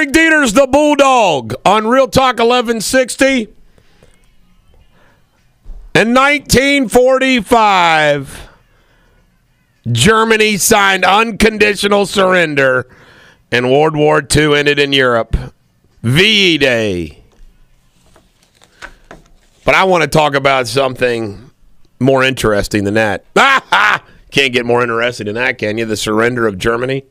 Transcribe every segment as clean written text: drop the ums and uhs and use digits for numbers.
Derek Deters, the Bulldog, on Real Talk 1160. In 1945, Germany signed unconditional surrender, and World War II ended in Europe. VE Day. But I want to talk about something more interesting than that. Can't get more interesting than that, can you? The surrender of Germany.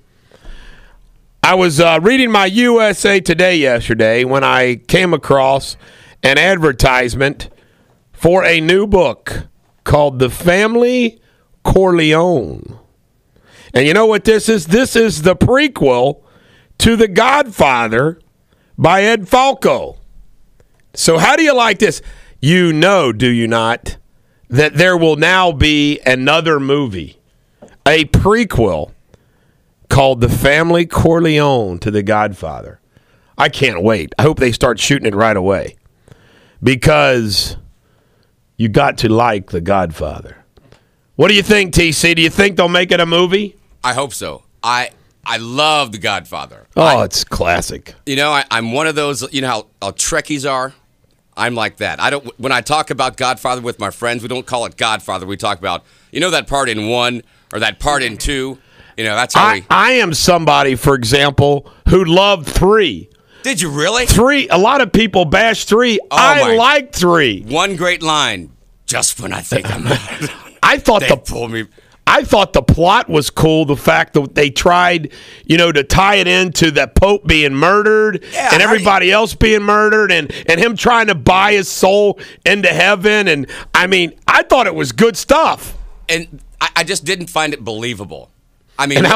I was reading my USA Today yesterday when I came across an advertisement for a new book called The Family Corleone. And you know what this is? This is the prequel to The Godfather by Ed Falco. So how do you like this? You know, do you not, that there will now be another movie, a prequel, called The Family Corleone to The Godfather. I can't wait. I hope they start shooting it right away, because you got to like The Godfather. What do you think, TC? Do you think they'll make it a movie? I hope so. I love The Godfather. Oh, it's classic. You know, I'm one of those, you know how Trekkies are? I'm like that. When I talk about Godfather with my friends, we don't call it Godfather. We talk about, you know, that part in 1 or that part in 2. You know, that's how I am somebody, for example, who loved 3. Did you really? 3. A lot of people bash 3. I like 3. One great line. Just when I think I'm out. I thought I thought the plot was cool. The fact that they tried, you know, to tie it into the Pope being murdered and everybody else being murdered, and him trying to buy his soul into heaven. And I mean, I thought it was good stuff. And I just didn't find it believable. I mean, and how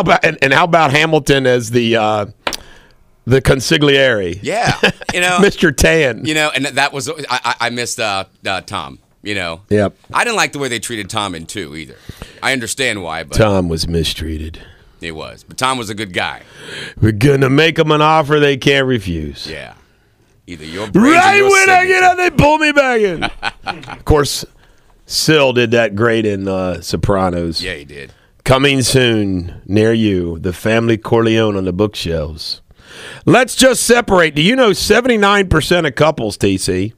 about Hamilton as the consigliere? Yeah, you know, Mr. Tan. You know, and that was I missed Tom. You know, yep. I didn't like the way they treated Tom in 2 either. I understand why, but Tom was mistreated. He was, but Tom was a good guy. We're gonna make him an offer they can't refuse. Yeah, either your brains right or your when signature. I get out, they pull me back in. Of course, Syl did that great in Sopranos. Yeah, he did. Coming soon near you, The Family Corleone on the bookshelves. Let's just separate. Do you know 79% of couples, TC?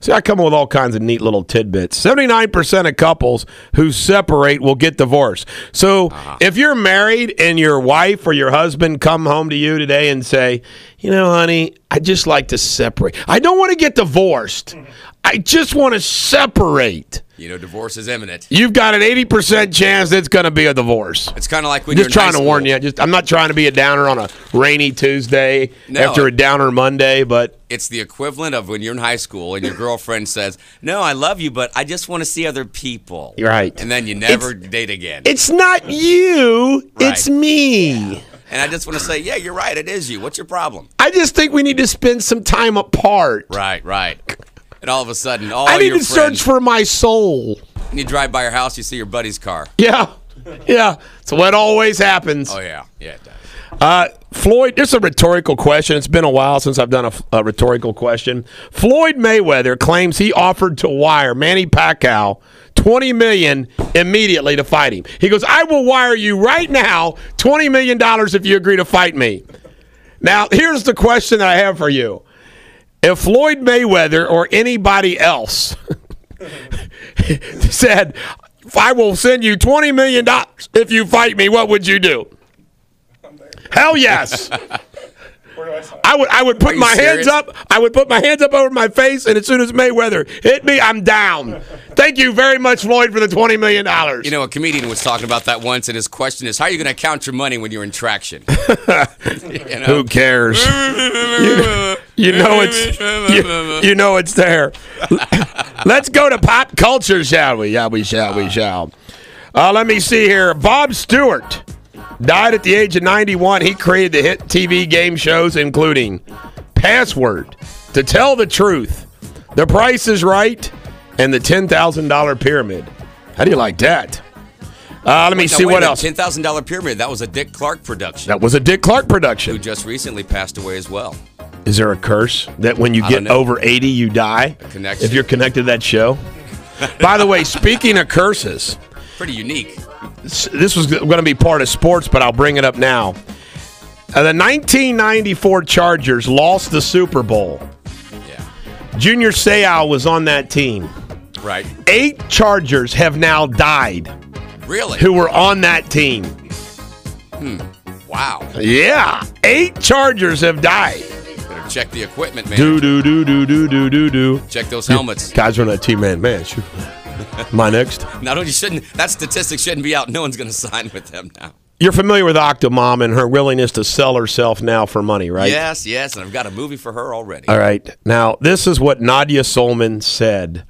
See, I come up with all kinds of neat little tidbits. 79% of couples who separate will get divorced. So if you're married and your wife or your husband come home to you today and say, you know, honey, I'd just like to separate. I don't want to get divorced. I just want to separate. You know, divorce is imminent. You've got an 80% chance it's going to be a divorce. It's kind of like when you're trying to warn you. I'm not trying to be a downer on a rainy Tuesday after a downer Monday, but it's the equivalent of when you're in high school and your girlfriend says, "No, I love you, but I just want to see other people." You're right. And then you never date again. It's not you. Right. It's me. Yeah. And I just want to say, yeah, you're right. It is you. What's your problem? I just think we need to spend some time apart. Right. And all of a sudden, I need to search for my soul. And you drive by your house, you see your buddy's car. Yeah. So what always happens. Oh, yeah. Yeah, it does. Floyd, this is a rhetorical question. It's been a while since I've done a rhetorical question. Floyd Mayweather claims he offered to wire Manny Pacquiao $20 million immediately to fight him. He goes, I will wire you right now $20 million if you agree to fight me. Now, here's the question that I have for you. If Floyd Mayweather or anybody else said, I will send you $20 million if you fight me, what would you do? Hell yes. I would put my hands up. I would put my hands up over my face, and as soon as Mayweather hit me, I'm down. Thank you very much, Floyd, for the $20 million. You know, a comedian was talking about that once, and his question is, how are you going to count your money when you're in traction? You know? Who cares? You know it's there. Let's go to pop culture, shall we? Yeah, we shall. Let me see here. Bob Stewart died at the age of 91. He created the hit TV game shows, including Password, To Tell the Truth, The Price is Right, and the $10,000 Pyramid. How do you like that? Let me see what else. $10,000 Pyramid. That was a Dick Clark production. That was a Dick Clark production. Who just recently passed away as well. Is there a curse that when you get over 80, you die? If you're connected to that show? By the way, speaking of curses. Pretty unique. This was going to be part of sports, but I'll bring it up now. The 1994 Chargers lost the Super Bowl. Yeah. Junior Seau was on that team. Right. 8 Chargers have now died. Really? Who were on that team. Wow. Yeah. 8 Chargers have died. Better check the equipment, man. Do. Check those helmets. Guys are on that team, man. Shoot. Am I next? Not only shouldn't that statistic shouldn't be out. No one's going to sign with them now. You're familiar with Octomom and her willingness to sell herself now for money, right? Yes, and I've got a movie for her already. All right. Now, this is what Nadia Solman said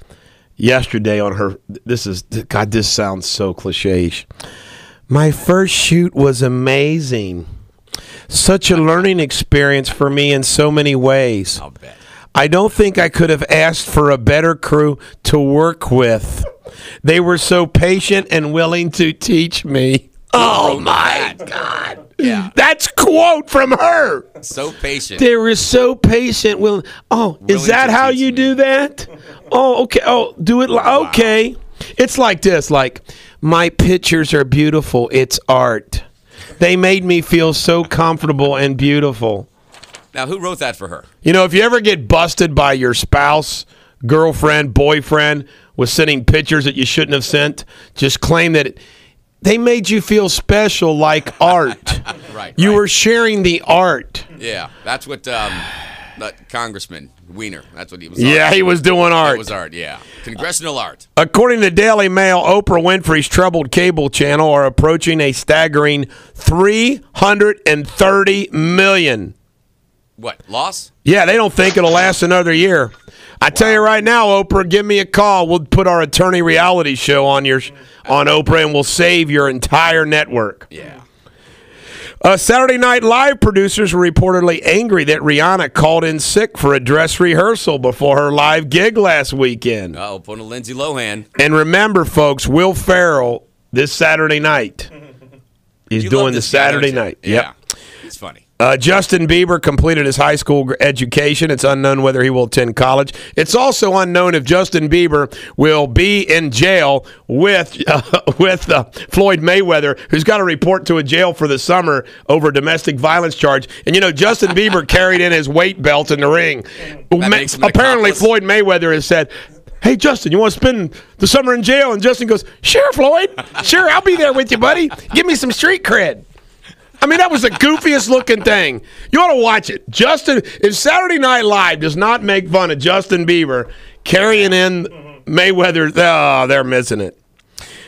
yesterday on her. This sounds so cliche. My first shoot was amazing. Such a learning experience for me in so many ways. I'll bet. I don't think I could have asked for a better crew to work with. They were so patient and willing to teach me. Oh, my God. Yeah. That's a quote from her. So patient. They were so patient. Willing. Is that how you do that? Oh, okay. Oh, do it. Okay. It's like this. Like, my pictures are beautiful. It's art. They made me feel so comfortable and beautiful. Now, who wrote that for her? You know, if you ever get busted by your spouse, girlfriend, boyfriend with sending pictures that you shouldn't have sent, just claim that they made you feel special like art. Right. You were sharing the art. Yeah, that's what Congressman Weiner, that's what he was. Yeah, he was doing art. It was art, yeah. Congressional art. According to Daily Mail, Oprah Winfrey's troubled cable channel are approaching a staggering $330 million. What, loss? Yeah, they don't think it'll last another year. I tell you right now, Oprah, give me a call. We'll put our attorney reality show on Oprah, and we'll save your entire network. Yeah. Saturday Night Live producers were reportedly angry that Rihanna called in sick for a dress rehearsal before her live gig last weekend. Putting a Lindsay Lohan. And remember, folks, Will Ferrell this Saturday night. He's doing the Saturday night. Yeah. It's funny. Justin Bieber completed his high school education. It's unknown whether he will attend college. It's also unknown if Justin Bieber will be in jail with Floyd Mayweather, who's got to report to a jail for the summer over a domestic violence charge. And, you know, Justin Bieber carried in his weight belt in the ring. Apparently, Floyd Mayweather has said, hey, Justin, you want to spend the summer in jail? And Justin goes, sure, Floyd. Sure, I'll be there with you, buddy. Give me some street cred. I mean, that was the goofiest looking thing. You ought to watch it. If Saturday Night Live does not make fun of Justin Bieber carrying in Mayweather, they're missing it.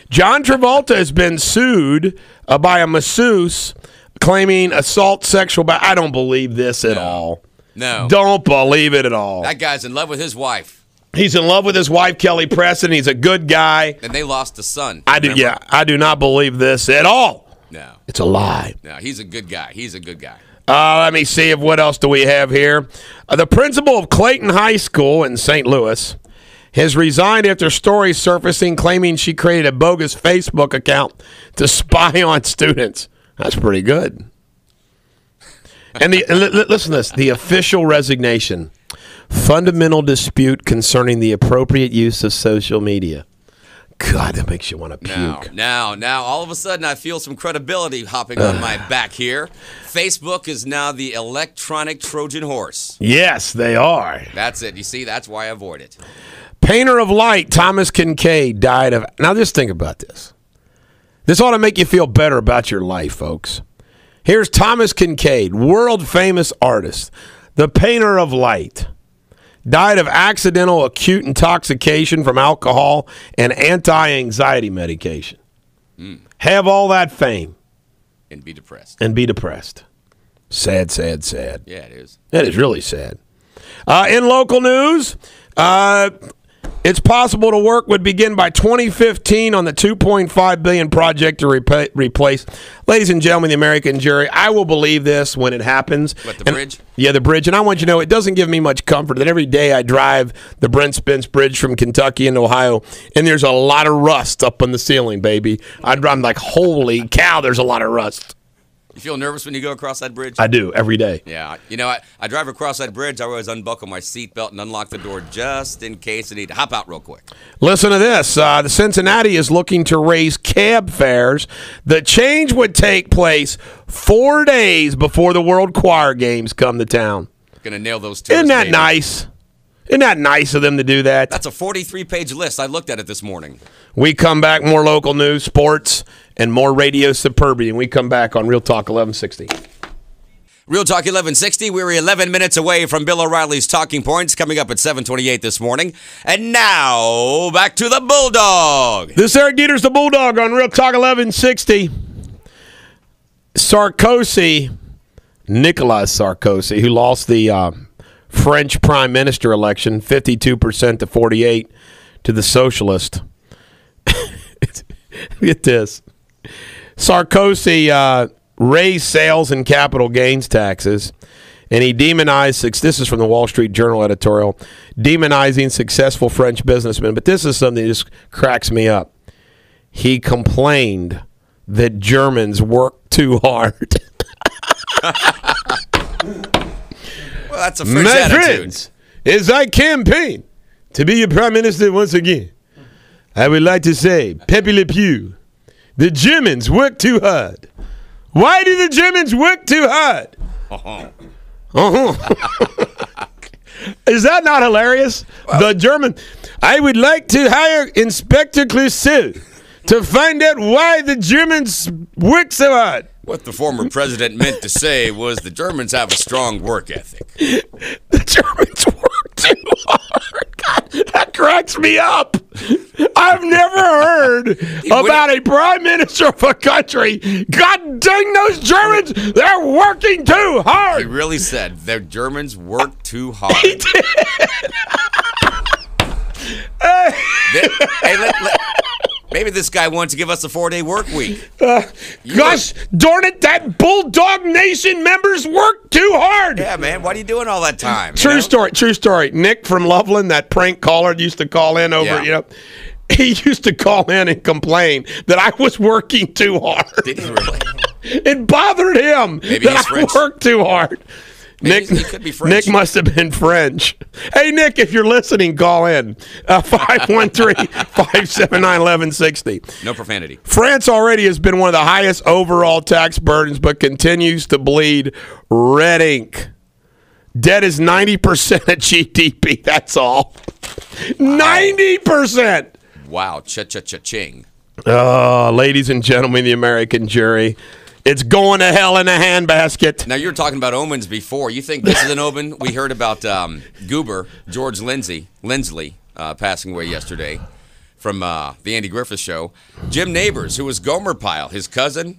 John Travolta has been sued by a masseuse claiming assault sexual. I don't believe this at all. No. Don't believe it at all. That guy's in love with his wife. He's in love with his wife, Kelly Preston. He's a good guy. And they lost a son. I do not believe this at all. No. It's a lie. No, he's a good guy. Let me see what else do we have here. The principal of Clayton High School in St. Louis has resigned after stories surfacing claiming she created a bogus Facebook account to spy on students. That's pretty good. And listen to this. The official resignation. Fundamental dispute concerning the appropriate use of social media. God, that makes you want to puke. Now, all of a sudden, I feel some credibility hopping on my back here. Facebook is now the electronic Trojan horse. Yes, they are. That's it. You see, that's why I avoid it. Painter of light, Thomas Kincaid, died of... Now, just think about this. This ought to make you feel better about your life, folks. Here's Thomas Kincaid, world-famous artist, the painter of light. Died of accidental acute intoxication from alcohol and anti-anxiety medication. Have all that fame. And be depressed. Sad, sad, sad. Yeah, it is. That is really sad. In local news, it's possible to work would begin by 2015 on the $2.5 billion project to replace. Ladies and gentlemen, the American jury, I will believe this when it happens. What, the bridge? Yeah, the bridge. And I want you to know, it doesn't give me much comfort that every day I drive the Brent Spence Bridge from Kentucky into Ohio, and there's a lot of rust up on the ceiling, baby. I'm like, holy cow, there's a lot of rust. You feel nervous when you go across that bridge? I do, every day. Yeah. You know, I drive across that bridge. I always unbuckle my seatbelt and unlock the door just in case I need to hop out real quick. Listen to this. The Cincinnati is looking to raise cab fares. The change would take place 4 days before the World Choir Games come to town. Gonna nail those two. Isn't that nice? Isn't that nice of them to do that? That's a 43-page list. I looked at it this morning. We come back, more local news, sports, and more Radio Suburban. We come back on Real Talk 1160. Real Talk 1160. We're 11 minutes away from Bill O'Reilly's Talking Points, coming up at 7:28 this morning. And now, back to the Bulldog. This is Eric Deters, the Bulldog, on Real Talk 1160. Sarkozy, Nicolas Sarkozy, who lost the French prime minister election, 52% to 48% to the socialist. Look at this. Sarkozy raised sales and capital gains taxes, and he demonized, this is from the Wall Street Journal editorial, demonizing successful French businessmen. But this is something that just cracks me up. He complained that Germans work too hard. Well, that's a French My attitude. friends, as I campaign to be your prime minister once again, I would like to say, Pepe Le Pew, the Germans work too hard. Why do the Germans work too hard? Is that not hilarious? The German, I would like to hire Inspector Clouseau to find out why the Germans work so hard. What the former president meant to say was the Germans have a strong work ethic. The Germans work too hard. God, that cracks me up. I've never heard about a prime minister of a country. God dang those Germans, they're working too He hard. really said the Germans work too hard. He did. Maybe this guy wants to give us a 4-day work week. Gosh darn it, that Bulldog Nation members work too hard. Yeah, man. What are you doing all that time? True story. Nick from Loveland, that prank caller, used to call in over, he used to call in and complain that I was working too hard. Did he really? It bothered him that I worked too hard. Maybe he could be French. Nick must have been French. Hey, Nick, if you're listening, call in. 513-579-1160. No profanity. France already has been one of the highest overall tax burdens, but continues to bleed red ink. Debt is 90% of GDP. That's all. 90%. Wow. Cha-cha-cha-ching. Ladies and gentlemen, the American jury. It's going to hell in a handbasket. Now, you were talking about omens before. You think this is an omen? We heard about Goober, George Lindsley, passing away yesterday from the Andy Griffith Show. Jim Neighbors, who was Gomer Pyle, his cousin.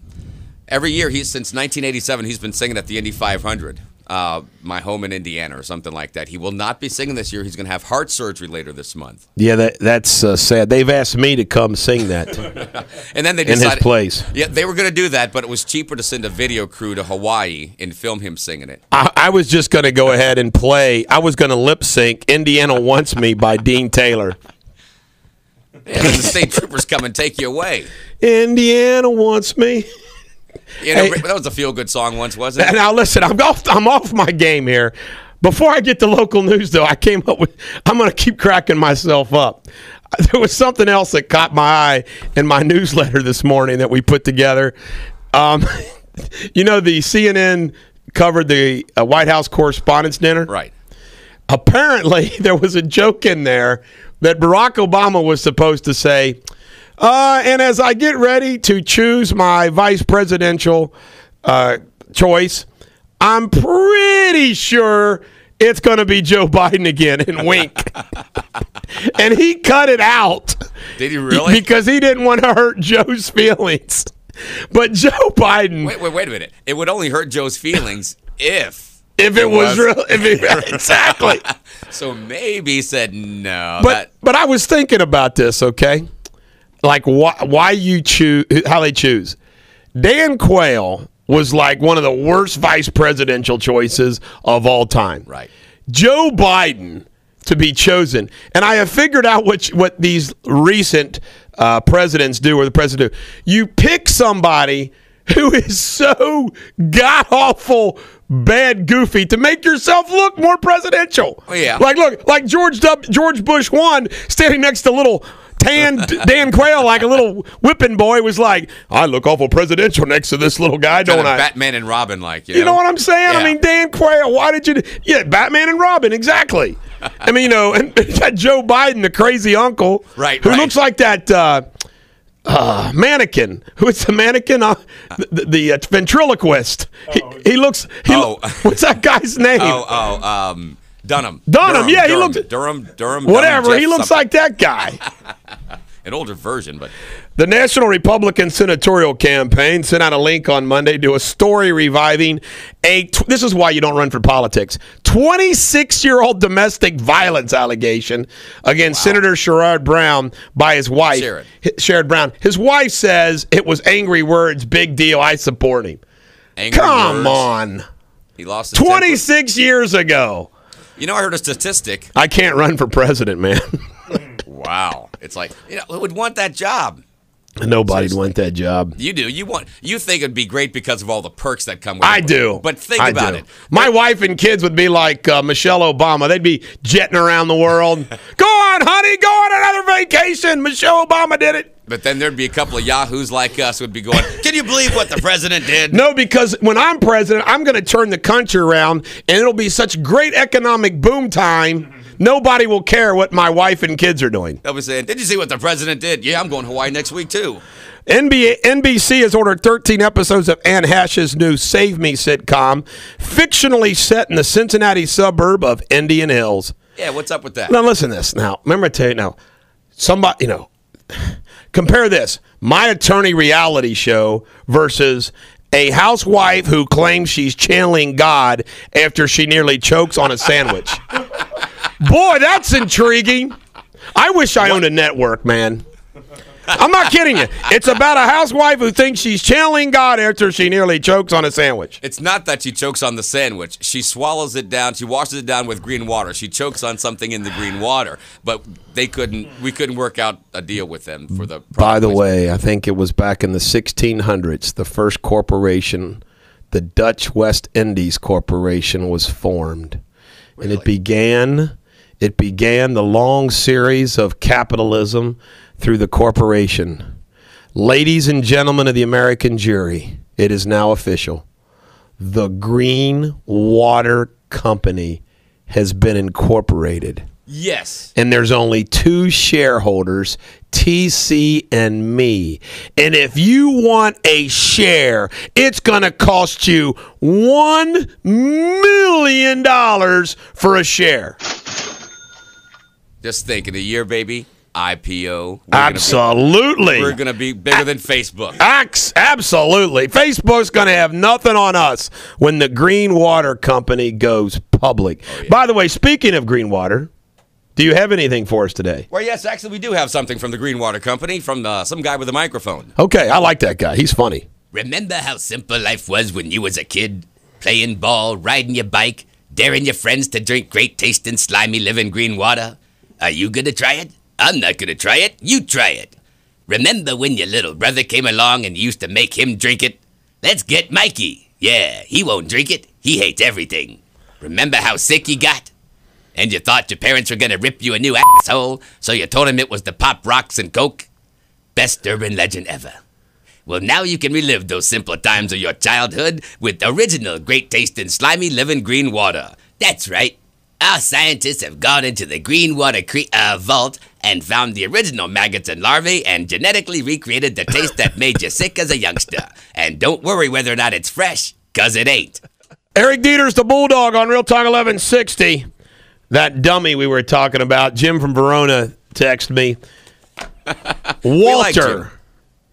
Every year, since 1987, he's been singing at the Indy 500. My home in Indiana or something like that. He will not be singing this year. He's going to have heart surgery later this month. Yeah, that's sad. They've asked me to come sing that. And then they decided, in his place. Yeah, they were going to do that, but it was cheaper to send a video crew to Hawaii and film him singing it. I was just going to go ahead and play. I was going to lip sync "Indiana Wants Me" by Dean Taylor. Yeah, the state troopers come and take you away. Indiana wants me. You know, that was a feel-good song once, wasn't it? Now listen, I'm off my game here. Before I get to local news, though, I'm going to keep cracking myself up. There was something else that caught my eye in my newsletter this morning that we put together. The CNN covered the White House Correspondents' Dinner. Right. Apparently, there was a joke in there that Barack Obama was supposed to say, and as I get ready to choose my vice presidential choice, I'm pretty sure it's going to be Joe Biden again, and wink. And he cut it out. Did he really? Because he didn't want to hurt Joe's feelings. But Joe Biden. Wait a minute. It would only hurt Joe's feelings if it was real. Exactly. So maybe he said no. But I was thinking about this, okay? Like why you choose, how they choose. Dan Quayle was like one of the worst vice presidential choices of all time. Right. Joe Biden to be chosen. And I have figured out what these recent presidents do, or the president do. You pick somebody who is so god-awful, bad, goofy to make yourself look more presidential. Oh, yeah. Like George Bush 1 standing next to little tan Dan Quayle like a little whipping boy was like, I look awful presidential next to this little guy, don't I? Batman and Robin like, you know what I'm saying? Yeah. I mean, Dan Quayle, why did you – yeah, Batman and Robin, exactly. I mean, and got Joe Biden, the crazy uncle, right, who looks like that mannequin. Who is the mannequin? The ventriloquist. He looks. What's that guy's name? Dunham. Yeah, he looks. Durham. Whatever. Dunham, he looks like that guy. An older version, but. The National Republican Senatorial Campaign sent out a link on Monday to a story reviving this is why you don't run for politics, 26-year-old domestic violence allegation against Senator Sherrod Brown by his wife. Sherrod Brown. His wife says it was angry words, big deal, I support him. Come on. He lost his 26 years ago. You know, I heard a statistic. I can't run for president, man. Wow. It's like, who would want that job? Nobody'd want that job. You do. You think it'd be great because of all the perks that come with it. I do. But think about it. My wife and kids would be like Michelle Obama. They'd be jetting around the world. Go on, honey. Go on another vacation. Michelle Obama did it. But then there'd be a couple of yahoos like us would be going, can you believe what the president did? No, because when I'm president, I'm going to turn the country around, and it'll be such great economic boom time, nobody will care what my wife and kids are doing. They'll be saying, did you see what the president did? Yeah, I'm going to Hawaii next week, too. NBC has ordered 13 episodes of Anne Hash's new Save Me sitcom, fictionally set in the Cincinnati suburb of Indian Hills. Yeah, what's up with that? Now, listen to this. Now, remember I tell you now, somebody, compare this, My Attorney reality show versus a housewife who claims she's channeling God after she nearly chokes on a sandwich. Boy, that's intriguing. I wish I owned a network, man. I'm not kidding you. It's about a housewife who thinks she's channeling God after she nearly chokes on a sandwich. It's not that she chokes on the sandwich. She swallows it down. She washes it down with green water. She chokes on something in the green water. But we couldn't work out a deal with them for the product By the placement. way, I think it was back in the 1600s, the first corporation, the Dutch West Indies Corporation, was formed. Really? And it began the long series of capitalism through the corporation. Ladies and gentlemen of the American jury, it is now official. The Green Water Company has been incorporated. Yes. And there's only two shareholders, TC and me. And if you want a share, it's going to cost you $1 million for a share. Just think, in a year, baby, IPO. Absolutely. We're going to be bigger than Facebook. Absolutely. Facebook's going to have nothing on us when the Green Water Company goes public. Oh, yeah. By the way, speaking of green water, do you have anything for us today? Well, yes, actually, we do have something from the Green Water Company, from some guy with a microphone. Okay, I like that guy. He's funny. Remember how simple life was when you was a kid? Playing ball, riding your bike, daring your friends to drink great tasting, slimy, living green water? Are you going to try it? I'm not going to try it. You try it. Remember when your little brother came along and you used to make him drink it? Let's get Mikey. Yeah, he won't drink it. He hates everything. Remember how sick you got? And you thought your parents were going to rip you a new asshole, so you told him it was the Pop Rocks and Coke? Best urban legend ever. Well, now you can relive those simple times of your childhood with original great tasting slimy living green water. That's right. Our scientists have gone into the green water vault and found the original maggots and larvae and genetically recreated the taste that made you sick as a youngster. And don't worry whether or not it's fresh, 'cause it ain't. Eric Deters, the Bulldog, on Real Talk 1160. That dummy we were talking about, Jim from Verona, texted me. Walter.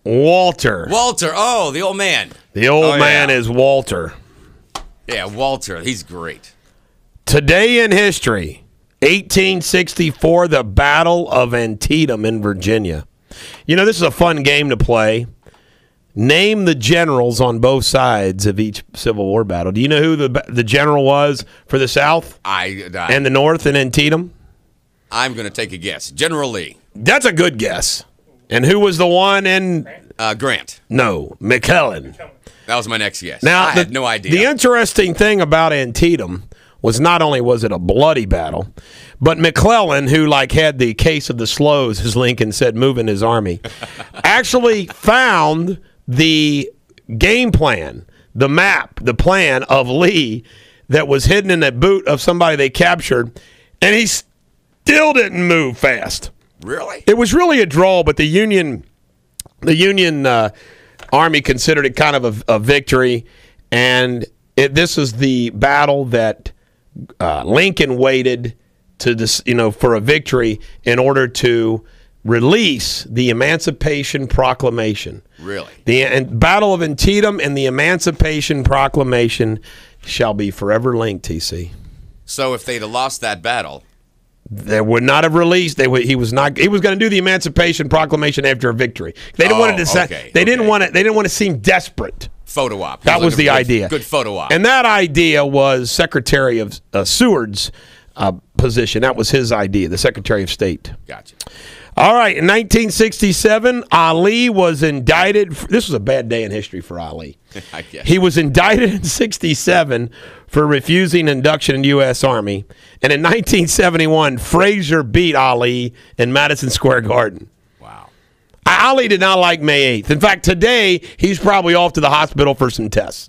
Oh, the old man. The old man is Walter. Yeah, Walter. He's great. Today in history, 1864, the Battle of Antietam in Virginia. You know, this is a fun game to play. Name the generals on both sides of each Civil War battle. Do you know who the general was for the South and the North in Antietam? I'm going to take a guess. General Lee. That's a good guess. And who was the one in Grant. No, McClellan. That was my next guess. Now, I had no idea. The interesting thing about Antietam was not only was it a bloody battle, but McClellan, who had the case of the slows, as Lincoln said, moving his army, actually found the game plan, the map, the plan of Lee that was hidden in the boot of somebody they captured, and he still didn't move fast. Really? It was really a draw, but the Union Army considered it kind of a victory, and this is the battle that Lincoln waited to for a victory in order to release the Emancipation Proclamation. Really? The Battle of Antietam and the Emancipation Proclamation shall be forever linked, TC. So if they'd have lost that battle, they would not have released. He was going to do the Emancipation Proclamation after a victory. They didn't want to. They didn't want to seem desperate. Photo op. That was the idea. Good photo op. And that idea was Secretary of Seward's position. That was his idea, the Secretary of State. Gotcha. All right, in 1967, Ali was indicted. This was a bad day in history for Ali. I guess. He was indicted in 67 for refusing induction in U.S. Army. And in 1971, Frazier beat Ali in Madison Square Garden. Wow. Ali did not like May 8th. In fact, today, he's probably off to the hospital for some tests.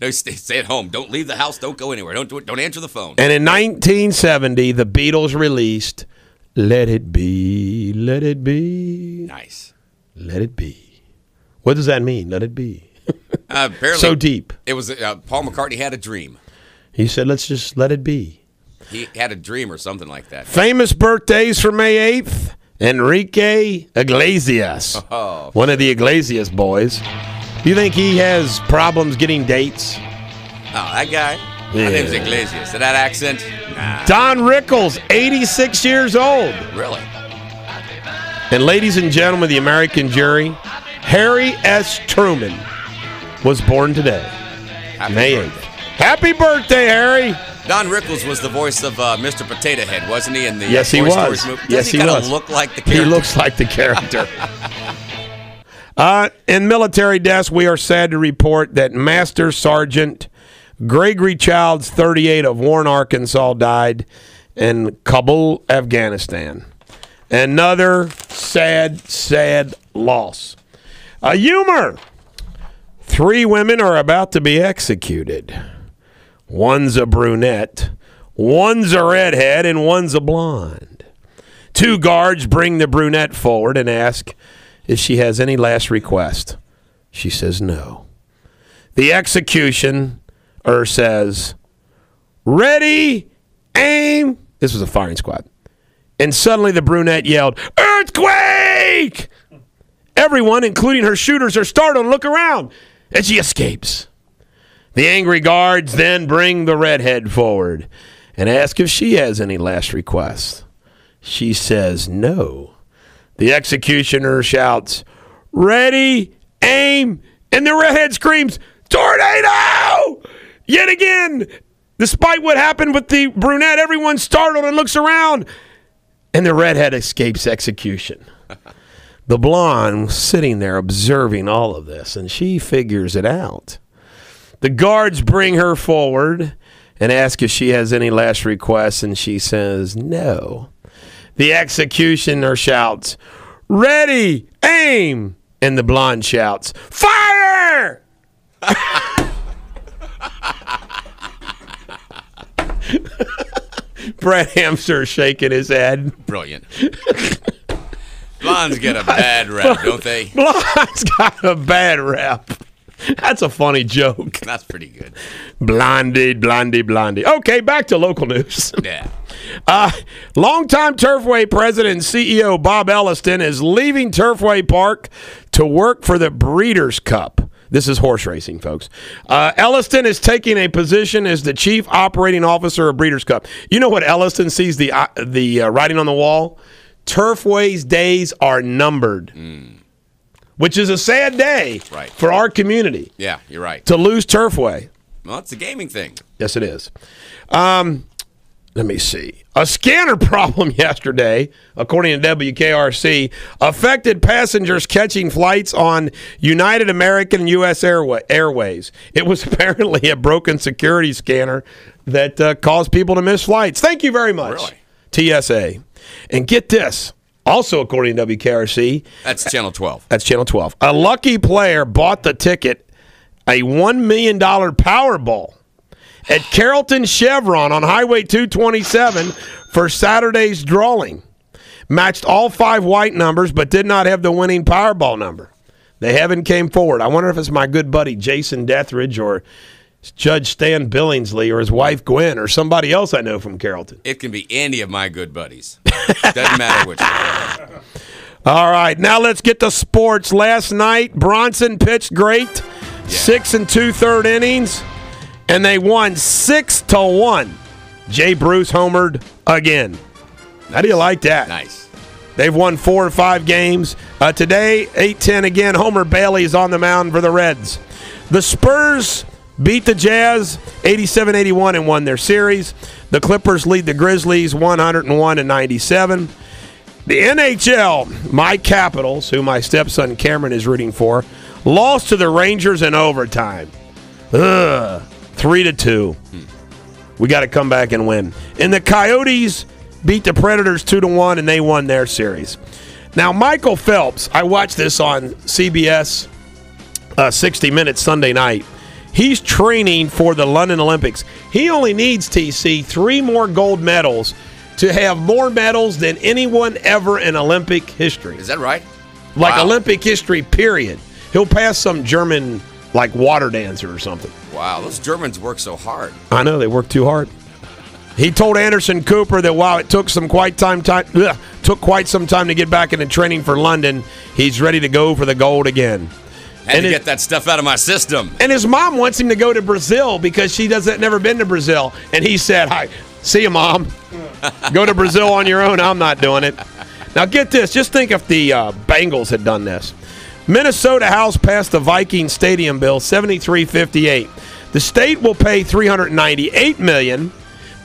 No, stay at home. Don't leave the house. Don't go anywhere. Don't answer the phone. And in 1970, the Beatles released Let It Be, Let It Be. Nice. Let It Be. What does that mean, let it be? Apparently, so deep. It was Paul McCartney had a dream. He said, let's just let it be. He had a dream or something like that. Famous birthdays for May 8th. Enrique Iglesias. Oh, one of the Iglesias boys. Do you think he has problems getting dates? Oh, that guy? Yeah. My name's Iglesias. That accent? Nah. Don Rickles, 86 years old. Really? And ladies and gentlemen of the American jury, Harry S. Truman was born today, May 8th. Happy birthday, Harry! Don Rickles was the voice of Mr. Potato Head, wasn't he? In the yes, he Toy was. Story movie? Yes, he kind was. of look like the character? He looks like the character. In military deaths, we are sad to report that Master Sergeant Gregory Childs, 38, of Warren, Arkansas, died in Kabul, Afghanistan. Another sad, sad loss. Humor. 3 women are about to be executed. One's a brunette, one's a redhead, and one's a blonde. 2 guards bring the brunette forward and ask if she has any last request. She says no. The executioner says, ready, aim. This was a firing squad. And suddenly the brunette yelled, earthquake! Everyone, including her shooters, are startled and look around, and she escapes. The angry guards then bring the redhead forward and ask if she has any last requests. She says no. The executioner shouts, ready, aim, and the redhead screams, tornado! Yet again, despite what happened with the brunette, everyone's startled and looks around, and the redhead escapes execution. The blonde sitting there observing all of this, and she figures it out. The guards bring her forward and ask if she has any last requests, and she says no. The executioner shouts, ready, aim, and the blonde shouts, fire! Brett Hamster shaking his head. Brilliant. Blondes get a bad rap, don't they? Blondes got a bad rap. That's a funny joke. That's pretty good. Blondie, blondie, blondie. Okay, back to local news. Yeah. Longtime Turfway president and CEO Bob Elliston is leaving Turfway Park to work for the Breeders' Cup. This is horse racing, folks. Elliston is taking a position as the chief operating officer of Breeders' Cup. You know what Elliston sees the writing on the wall? Turfway's days are numbered. Which is a sad day for our community. Yeah, you're right. To lose Turfway. Well, it's a gaming thing. Yes, it is. let me see. A scanner problem yesterday, according to WKRC, affected passengers catching flights on United American and U.S. Airways. It was apparently a broken security scanner that caused people to miss flights. Thank you very much, Really? TSA. And get this. Also, according to WKRC. That's Channel 12. That's Channel 12. A lucky player bought the ticket, a $1 million Powerball, at Carrollton Chevron on Highway 227 for Saturday's drawing. Matched all 5 white numbers, but did not have the winning Powerball number. They haven't came forward. I wonder if it's my good buddy Jason Deathridge or Judge Stan Billingsley or his wife Gwen or somebody else I know from Carrollton. It can be any of my good buddies. Doesn't matter which one. All right, now let's get to sports. Last night, Bronson pitched great, 6 2/3 innings, and they won 6-1. Jay Bruce homered again. How do you like that? Nice. They've won 4 or 5 games. Today, 8-10 again. Homer Bailey is on the mound for the Reds. The Spurs beat the Jazz 87-81 and won their series. The Clippers lead the Grizzlies 101-97. The NHL, my Capitals, who my stepson Cameron is rooting for, lost to the Rangers in overtime. 3-2. We got to come back and win. And the Coyotes beat the Predators 2-1, and they won their series. Now, Michael Phelps, I watched this on CBS 60 Minutes Sunday night. He's training for the London Olympics. He only needs, TC, 3 more gold medals to have more medals than anyone ever in Olympic history. Is that right? Like Wow. Olympic history, period. He'll pass some German, like, water dancer or something. Wow, those Germans work so hard. I know, they work too hard. He told Anderson Cooper that while it took quite some time to get back into training for London, he's ready to go for the gold again. Had to get that stuff out of my system. And his mom wants him to go to Brazil because she never been to Brazil. And he said, "Hi, see you, Mom. Go to Brazil on your own. I'm not doing it." Now get this. Just think if the Bengals had done this. Minnesota House passed the Viking Stadium bill 73-58. The state will pay $398 million,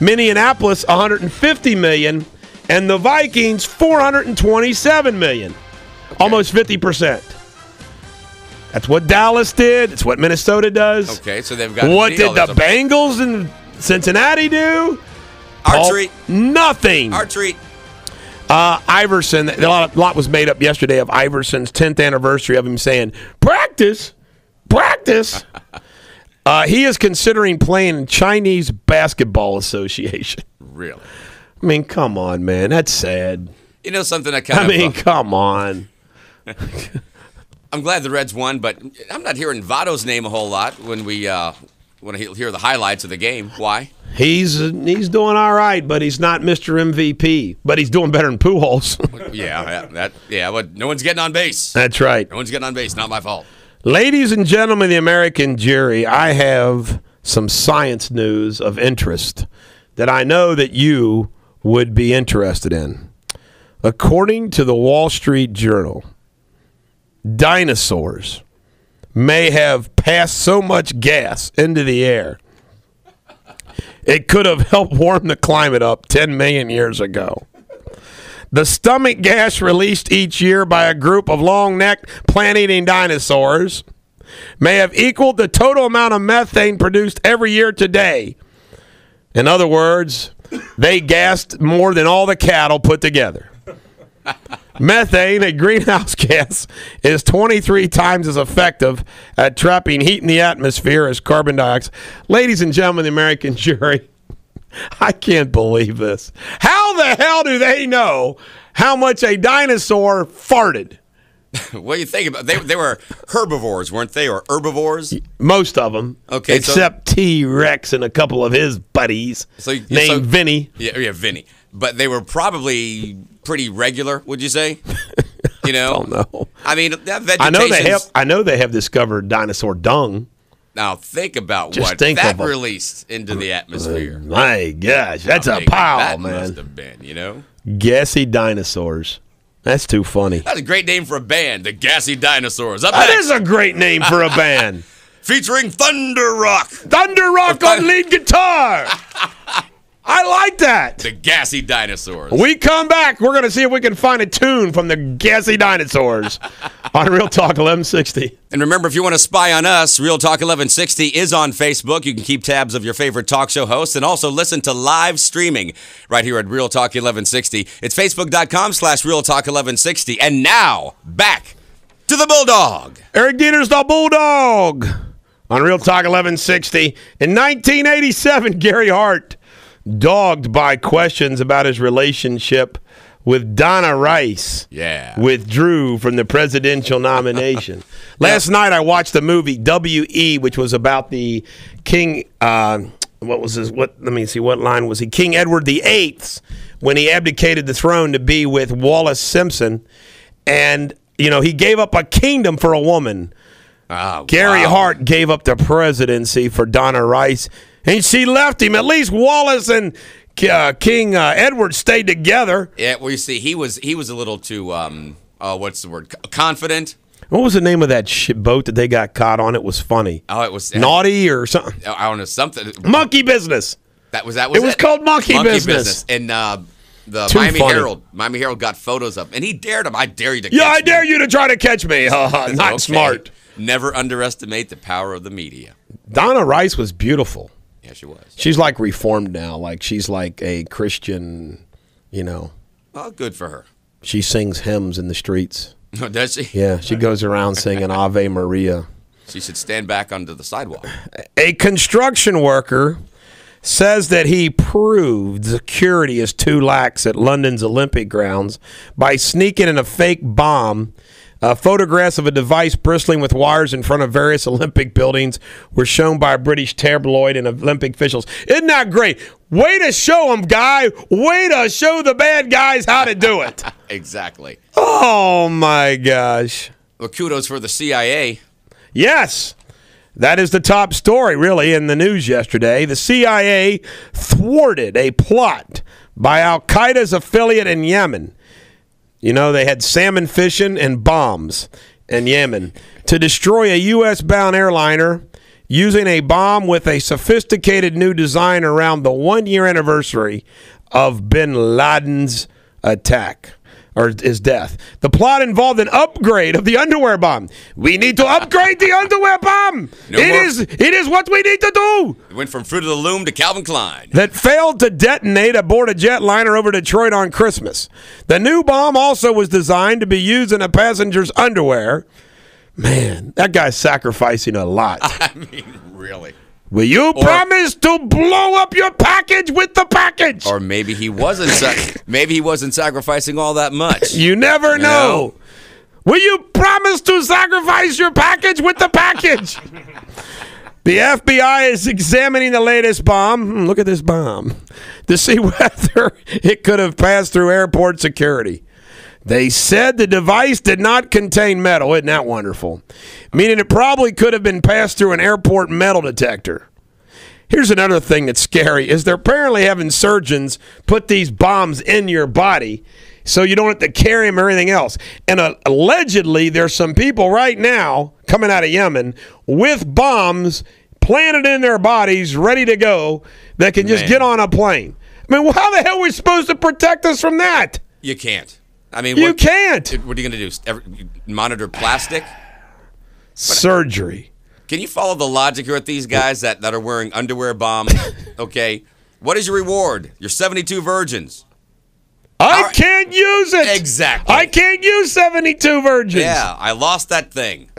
Minneapolis $150 million, and the Vikings $427 million. Almost 50%. That's what Dallas did. It's what Minnesota does. Okay, so they've got. What did the Bengals and Cincinnati do? Our treat. Nothing. Our treat. Iverson, a lot was made up yesterday of Iverson's 10th anniversary of him saying, practice. He is considering playing in Chinese Basketball Association. Really? I mean, come on, man. That's sad. You know something that kind of... come on. I'm glad the Reds won, but I'm not hearing Votto's name a whole lot when we want to hear the highlights of the game. Why? He's doing all right, but he's not Mr. MVP. But he's doing better than Pujols. But no one's getting on base. That's right. No one's getting on base. Not my fault. Ladies and gentlemen of the American jury, I have some science news of interest that I know that you would be interested in. According to the Wall Street Journal, dinosaurs may have passed so much gas into the air it could have helped warm the climate up 10 million years ago. The stomach gas released each year by a group of long-necked plant-eating dinosaurs may have equaled the total amount of methane produced every year today. In other words, they gassed more than all the cattle put together. Methane, a greenhouse gas, is 23 times as effective at trapping heat in the atmosphere as carbon dioxide. Ladies and gentlemen of the American jury, I can't believe this. How the hell do they know how much a dinosaur farted? What do you think about? They were herbivores, weren't they, or herbivores? Most of them, okay, except T-Rex and a couple of his buddies named Vinny. Yeah, Vinny. But they were probably pretty regular, would you say? You know, I don't know. I mean, that vegetation. I know they have discovered dinosaur dung. Now think about Just what think that of released into the atmosphere. My gosh, that's How a big pile, that man. Must have been, you know. Gassy dinosaurs. That's too funny. That's a great name for a band, the Gassy Dinosaurs. Up That next, is a great name for a band. featuring Thunder Rock. Thunder Rock on lead guitar. I like that. The gassy dinosaurs. We come back. We're going to see if we can find a tune from the gassy dinosaurs on Real Talk 1160. And remember, if you want to spy on us, Real Talk 1160 is on Facebook. You can keep tabs of your favorite talk show hosts and also listen to live streaming right here at Real Talk 1160. It's facebook.com/Real Talk 1160. And now, back to the Bulldog. Eric Deters, the Bulldog, on Real Talk 1160. In 1987, Gary Hart, dogged by questions about his relationship with Donna Rice, withdrew from the presidential nomination. Last night I watched the movie W.E., which was about the King, what was his, let me see, what line was he? King Edward VIII, when he abdicated the throne to be with Wallace Simpson. And, you know, he gave up a kingdom for a woman. Oh, Gary Hart gave up the presidency for Donna Rice, and she left him. At least Wallace and King Edward stayed together. Yeah, well, you see, he was a little too, what's the word, confident. What was the name of that boat that they got caught on? It was funny. Oh, it was Naughty or something. I don't know, something. Monkey Business. That was it. Was called Monkey Business. And the Too Miami funny. Herald got photos of him, and he dared him. I dare you to catch Yeah, I me. dare you to try to catch me. Not Okay. smart. Never underestimate the power of the media. Donna Rice was beautiful. Yeah, she was. She's like reformed now. Like she's like a Christian, you know. Well, good for her. She sings hymns in the streets. Oh, does she? Yeah, she goes around singing Ave Maria. She should stand back onto the sidewalk. A construction worker says that he proved security is too lax at London's Olympic grounds by sneaking in a fake bomb. Photographs of a device bristling with wires in front of various Olympic buildings were shown by a British tabloid and Olympic officials. Isn't that great? Way to show them, guy. Way to show the bad guys how to do it. Exactly. Oh, my gosh. Well, kudos for the CIA. Yes. That is the top story, really, in the news yesterday. The CIA thwarted a plot by Al-Qaeda's affiliate in Yemen. You know, they had salmon fishing and bombs in Yemen to destroy a U.S.-bound airliner using a bomb with a sophisticated new design around the one-year anniversary of bin Laden's attack, or his death. The plot involved an upgrade of the underwear bomb. We need to upgrade the underwear bomb. It is what we need to do. It went from Fruit of the Loom to Calvin Klein. That failed to detonate aboard a jetliner over Detroit on Christmas. The new bomb also was designed to be used in a passenger's underwear. Man, that guy's sacrificing a lot. I mean, really. Will you promise to blow up your package with the package? Or maybe he wasn't. Maybe he wasn't sacrificing all that much. You never know. Will you promise to sacrifice your package with the package? The FBI is examining the latest bomb. Look at this bomb. To see whether it could have passed through airport security. They said the device did not contain metal. Isn't that wonderful? Meaning it probably could have been passed through an airport metal detector. Here's another thing that's scary, is they're apparently having surgeons put these bombs in your body so you don't have to carry them or anything else. And allegedly, there's some people right now coming out of Yemen with bombs planted in their bodies, ready to go, that can just get on a plane. I mean, how the hell are we supposed to protect us from that? You can't. I mean, you can't. What are you going to do? Monitor plastic? Surgery. Can you follow the logic here with these guys that are wearing underwear bombs? Okay. What is your reward? You're 72 virgins. I can't use it. Exactly. I can't use 72 virgins. Yeah, I lost that thing.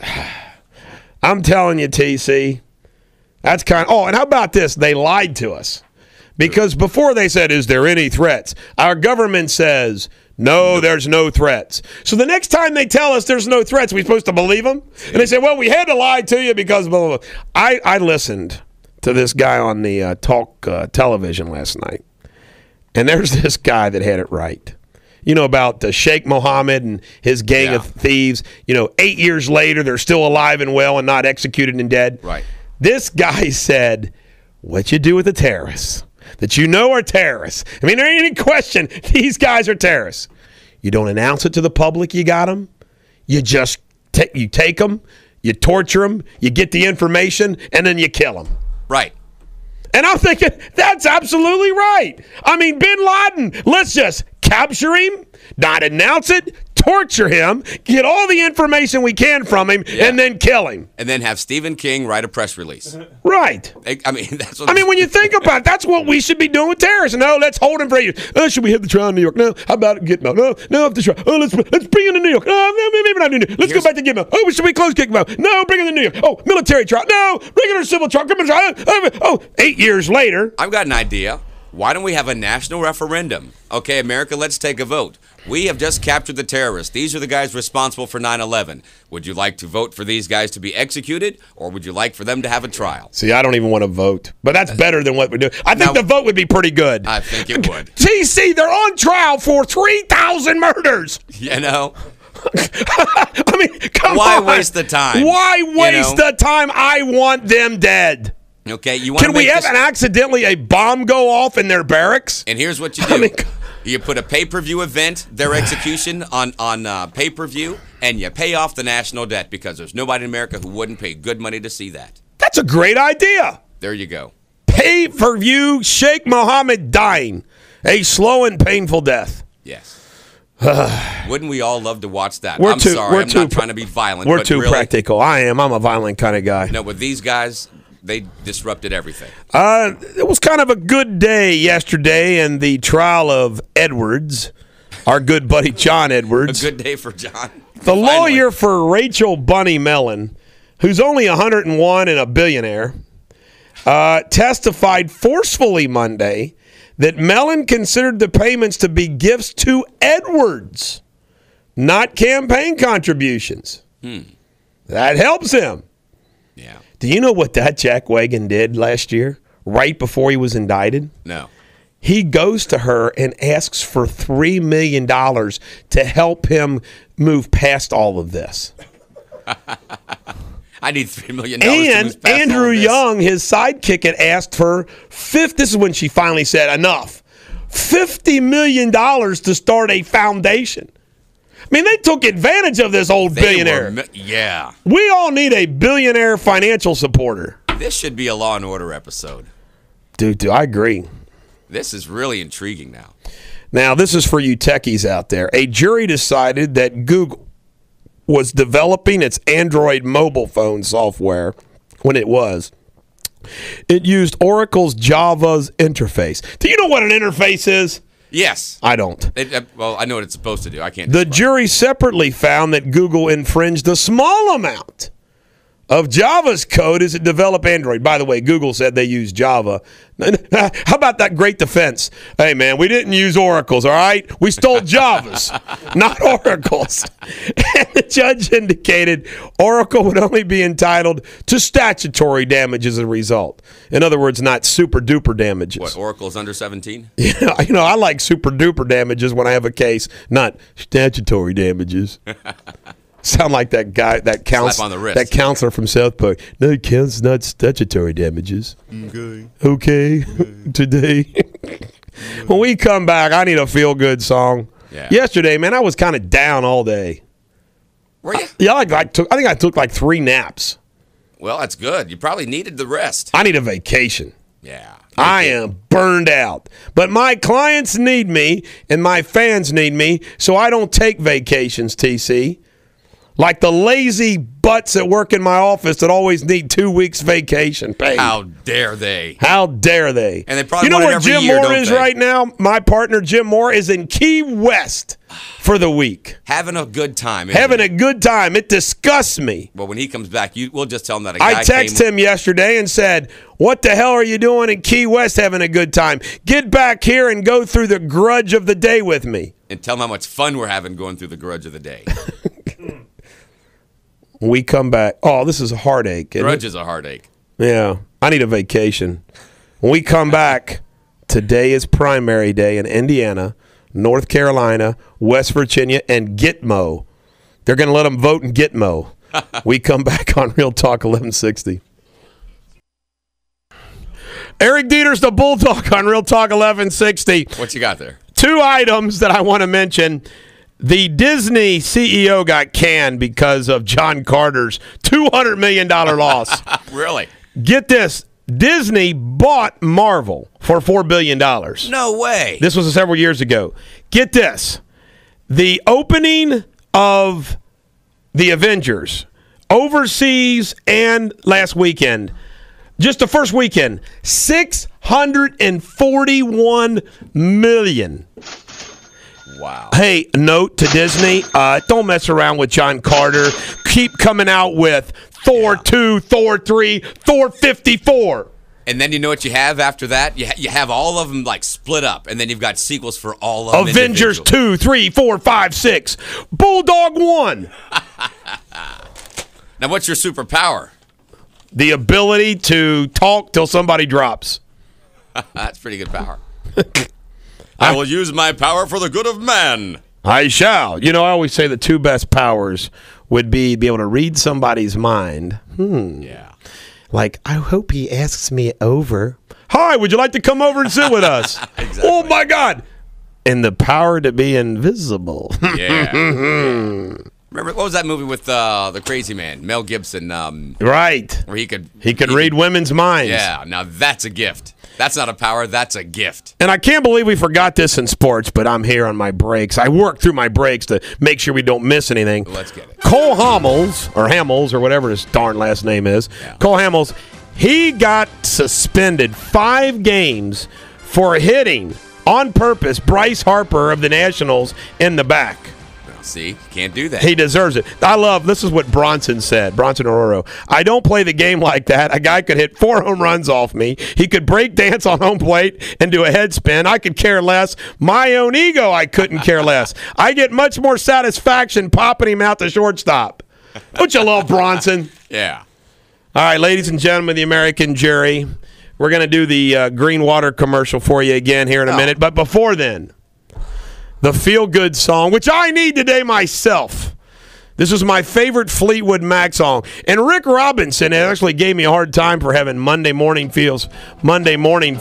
I'm telling you, TC. That's kind of... Oh, and how about this? They lied to us. Because before they said, is there any threats? Our government says... No, there's no threats. So the next time they tell us there's no threats, we're supposed to believe them? And they say, well, we had to lie to you because blah, blah, blah. I listened to this guy on the talk television last night. And there's this guy that had it right. You know, about Sheikh Mohammed and his gang of thieves. You know, 8 years later, they're still alive and well and not executed and dead. Right. This guy said, what you do with the terrorists that you know are terrorists. I mean, there ain't any question these guys are terrorists. You don't announce it to the public you got them. You just take them, you torture them, you get the information, and then you kill them. Right. And I'm thinking, that's absolutely right. I mean, bin Laden, let's just capture him, not announce it, torture him, get all the information we can from him, and then kill him. And then have Stephen King write a press release. Right. I mean, that's what when you think about it, that's what we should be doing with terrorists. No, let's hold him for you. Should we have the trial in New York? No. How about Gitmo? No, have the trial. Oh, let's bring him to New York. No, maybe not New York. Let's go back to Gitmo. Oh, should we close Gitmo? No, bring him to New York. Oh, military trial. No, regular civil trial. Criminal trial. Oh, 8 years later. I've got an idea. Why don't we have a national referendum? Okay, America, let's take a vote. We have just captured the terrorists. These are the guys responsible for 9/11. Would you like to vote for these guys to be executed, or would you like for them to have a trial? See, I don't even want to vote, but that's better than what we do. I think the vote would be pretty good. I think it would. TC, they're on trial for 3,000 murders. You know? I mean, come on. Why waste the time? Why waste the time? I want them dead. Okay, you want Can we have accidentally a bomb go off in their barracks? And here's what you do. You put a pay-per-view event, their execution on pay-per-view, and you pay off the national debt because there's nobody in America who wouldn't pay good money to see that. That's a great idea. There you go. Pay-per-view, Sheikh Mohammed dying. A slow and painful death. Yes. Wouldn't we all love to watch that? I'm not trying to be violent. We're too practical. I'm a violent kind of guy. No, with these guys, they disrupted everything. It was kind of a good day yesterday in the trial of Edwards, our good buddy John Edwards. A good day for John. The lawyer for Rachel Bunny Mellon, who's only 101 and a billionaire, testified forcefully Monday that Mellon considered the payments to be gifts to Edwards, not campaign contributions. That helps him. Yeah. Do you know what that jackwagon did last year, right before he was indicted? No. He goes to her and asks for $3 million to help him move past all of this. I need $3 million. And Andrew Young, his sidekick, had asked for this is when she finally said enough. $50 million to start a foundation. I mean, they took advantage of this old billionaire. Yeah. We all need a billionaire financial supporter. This should be a Law and Order episode. Dude, I agree. This is really intriguing now. Now, this is for you techies out there. A jury decided that Google was developing its Android mobile phone software when it used Oracle's Java's interface. Do you know what an interface is? Yes. I don't. Well, I know what it's supposed to do. I can't. The jury separately found that Google infringed a small amount of Java's code as it developed Android. By the way, Google said they use Java. How about that great defense? Hey, man, we didn't use Oracle's, all right? We stole Java's, not Oracle's. And the judge indicated Oracle would only be entitled to statutory damage as a result. In other words, not super-duper damages. What, Oracle's under 17? Yeah, I like super-duper damages when I have a case, not statutory damages. Sound like that guy, that counselor from South Park. No, it counts not statutory damages. Okay. Today. When we come back, I need a feel-good song. Yeah. Yesterday, man, I was kind of down all day. Were you? I think I took like 3 naps. Well, that's good. You probably needed the rest. I need a vacation. Yeah. I am burned out. But my clients need me, and my fans need me, so I don't take vacations, TC. Like the lazy butts that work in my office that always need 2 weeks vacation paid. How dare they? How dare they? And they probably want it every year, Jim Moore is right now? My partner Jim Moore is in Key West for the week. Having a good time. Having a good time. It disgusts me. Well, when he comes back, we'll just tell him that a guy I texted him yesterday and said, what the hell are you doing in Key West having a good time? Get back here and go through the grudge of the day with me. And tell him how much fun we're having going through the grudge of the day. We come back. Oh, this is a heartache. Grudge is a heartache. Yeah. I need a vacation. When we come back, today is primary day in Indiana, North Carolina, West Virginia, and Gitmo. They're going to let them vote in Gitmo. We come back on Real Talk 1160. Eric Deters, the Bulldog on Real Talk 1160. What you got there? 2 items that I want to mention. The Disney CEO got canned because of John Carter's $200 million loss. Really? Get this. Disney bought Marvel for $4 billion. No way. This was several years ago. Get this. The opening of the Avengers overseas and last weekend, just the first weekend, $641 million. Wow. Hey, note to Disney, don't mess around with John Carter. Keep coming out with Thor 2, Thor 3, Thor 54. And then you know what you have after that? You have all of them like split up, and then you've got sequels for all of them. Avengers 2, 3, 4, 5, 6. Bulldog 1. Now, what's your superpower? The ability to talk till somebody drops. That's pretty good power. I will use my power for the good of man. I shall. You know, I always say the two best powers would be able to read somebody's mind. Yeah. Like, I hope he asks me over. Hi, would you like to come over and sit with us? Exactly. Oh, my God. And the power to be invisible. Yeah. Remember, what was that movie with the crazy man, Mel Gibson? Right. Where he could read women's minds. Yeah, now that's a gift. That's not a power, that's a gift. And I can't believe we forgot this in sports, but I'm here on my breaks. I work through my breaks to make sure we don't miss anything. Let's get it. Cole Hamels, or whatever his darn last name is, Yeah. Cole Hamels, he got suspended 5 games for hitting on purpose Bryce Harper of the Nationals in the back. See, you can't do that. He deserves it. This is what Bronson said, Bronson Ororo. I don't play the game like that. A guy could hit 4 home runs off me. He could break dance on home plate and do a head spin. I could care less. My own ego, I couldn't care less. I get much more satisfaction popping him out the shortstop. Don't you love Bronson? Yeah. All right, ladies and gentlemen, the American jury, we're going to do the green water commercial for you again here in a minute. But before then, the feel-good song, which I need today myself. This is my favorite Fleetwood Mac song. And Rick Robinson actually gave me a hard time for having Monday morning feels. Monday morning.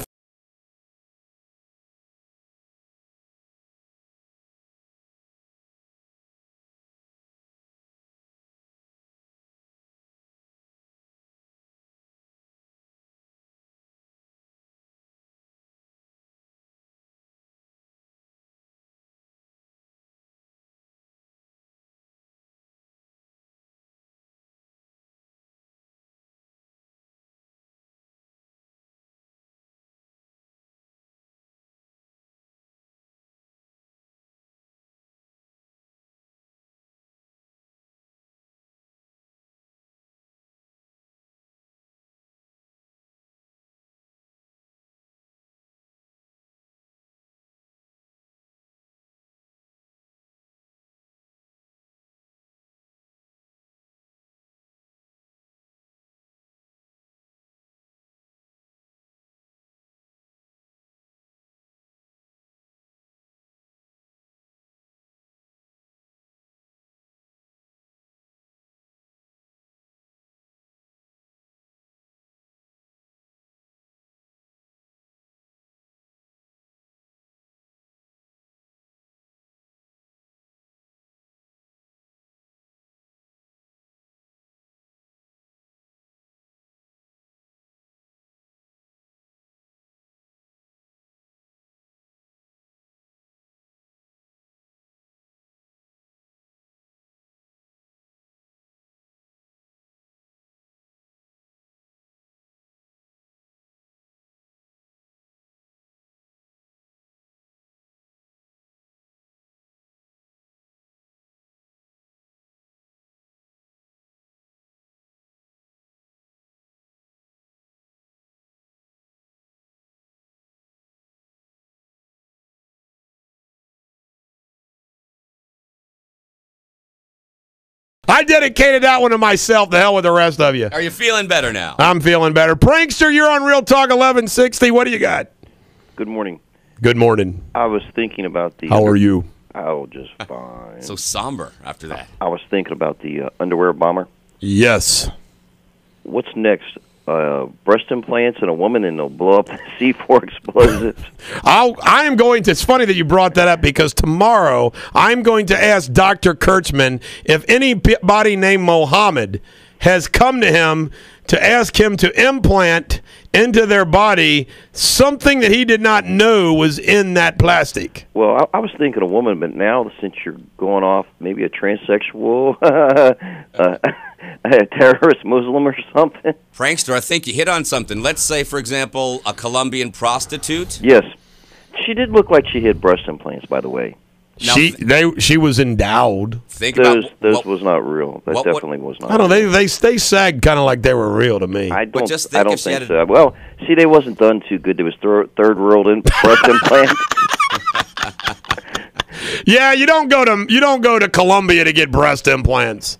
I dedicated that one to myself. The hell with the rest of you. Are you feeling better now? I'm feeling better. Prankster, you're on Real Talk 1160. What do you got? Good morning. Good morning. I was thinking about the... How are you? Oh, just fine. So somber after that. I was thinking about the underwear bomber. Yes. What's next? Breast implants and a woman and they'll blow up the C4 explosives? I am going to, it's funny that you brought that up because tomorrow I'm going to ask Dr. Kurtzman if anybody named Mohammed has come to him to ask him to implant into their body something that he did not know was in that plastic. Well, I was thinking a woman, but now since you're going off maybe a transsexual, a terrorist Muslim or something. Prankster, I think you hit on something. Let's say, for example, a Colombian prostitute. Yes. She did look like she had breast implants, by the way. Now, She was endowed. Think Those about was not real. That definitely was not. I don't know. real. They sagged kind of like they were real to me. I don't. just I think don't if she think had so. Well, see, they wasn't done too good. There was third world breast implant. Yeah, you don't go to Colombia to get breast implants.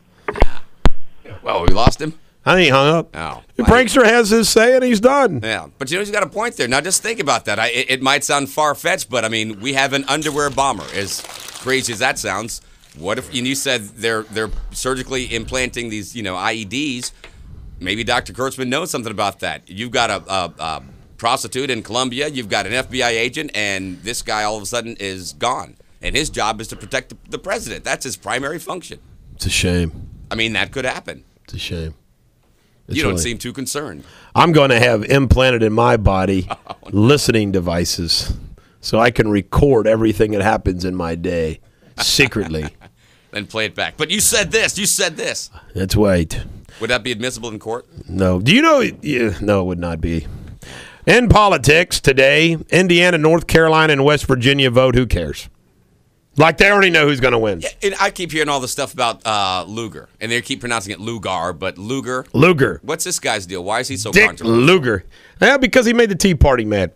well, we lost him. I think he hung up. Oh. The prankster has his say and he's done. Yeah, but he's got a point there. Now, just think about that. It might sound far-fetched, but, I mean, we have an underwear bomber. As crazy as that sounds, what if, and you said they're surgically implanting these, IEDs. Maybe Dr. Kurtzman knows something about that. You've got a prostitute in Colombia. You've got an FBI agent, and this guy all of a sudden is gone. And his job is to protect the president. That's his primary function. It's a shame. I mean, that could happen. It's a shame. You don't seem too concerned. I'm going to have implanted in my body listening devices so I can record everything that happens in my day secretly. Then play it back. But you said this. You said this. Let's wait. Would that be admissible in court? No. Do you know? Yeah, no, it would not be. In politics today, Indiana, North Carolina, and West Virginia vote. Who cares? Like they already know who's going to win. Yeah, and I keep hearing all the stuff about Lugar, and they keep pronouncing it Lugar, but Lugar. Lugar. What's this guy's deal? Why is he so Dick controversial? Lugar. Yeah, because he made the Tea Party mad.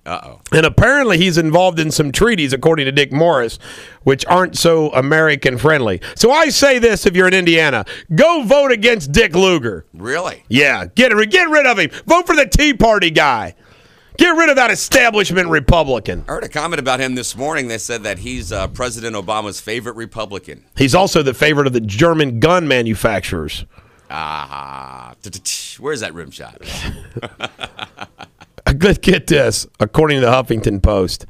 Uh-oh. And apparently he's involved in some treaties, according to Dick Morris, which aren't so American-friendly. So I say this, if you're in Indiana, go vote against Dick Lugar. Really? Yeah, get rid of him. Vote for the Tea Party guy. Get rid of that establishment Republican. I heard a comment about him this morning. They said that he's President Obama's favorite Republican. He's also the favorite of the German gun manufacturers. Ah, where's that rim shot? Let's get this. According to the Huffington Post,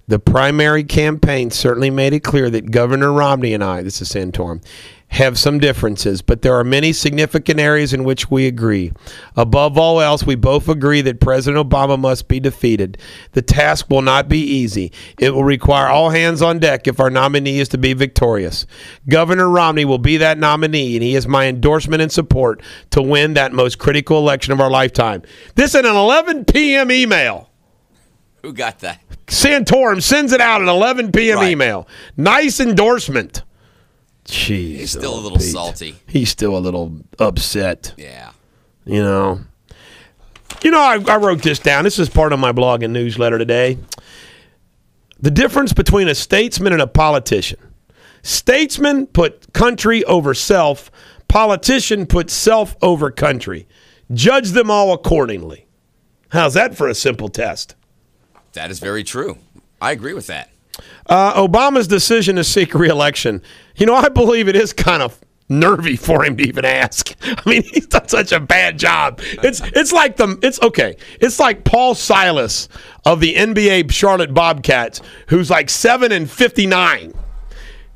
the primary campaign certainly made it clear that Governor Romney and I, this is Santorum, have some differences, but there are many significant areas in which we agree. Above all else, we both agree that President Obama must be defeated. The task will not be easy. It will require all hands on deck if our nominee is to be victorious. Governor Romney will be that nominee, and he has my endorsement and support to win that most critical election of our lifetime. This in an 11 p.m. email. Who got that? Santorum sends it out at 11 p.m. Right. email. Nice endorsement. Jeez, He's still a little salty. He's still a little upset. Yeah. You know, I wrote this down. This is part of my blog and newsletter today. The difference between a statesman and a politician. Statesman put country over self. Politician put self over country. Judge them all accordingly. How's that for a simple test? That is very true. I agree with that. Obama's decision to seek re-election. I believe it is kind of nervy for him to even ask. I mean, he's done such a bad job. It's like Paul Silas of the NBA Charlotte Bobcats, who's like 7-59,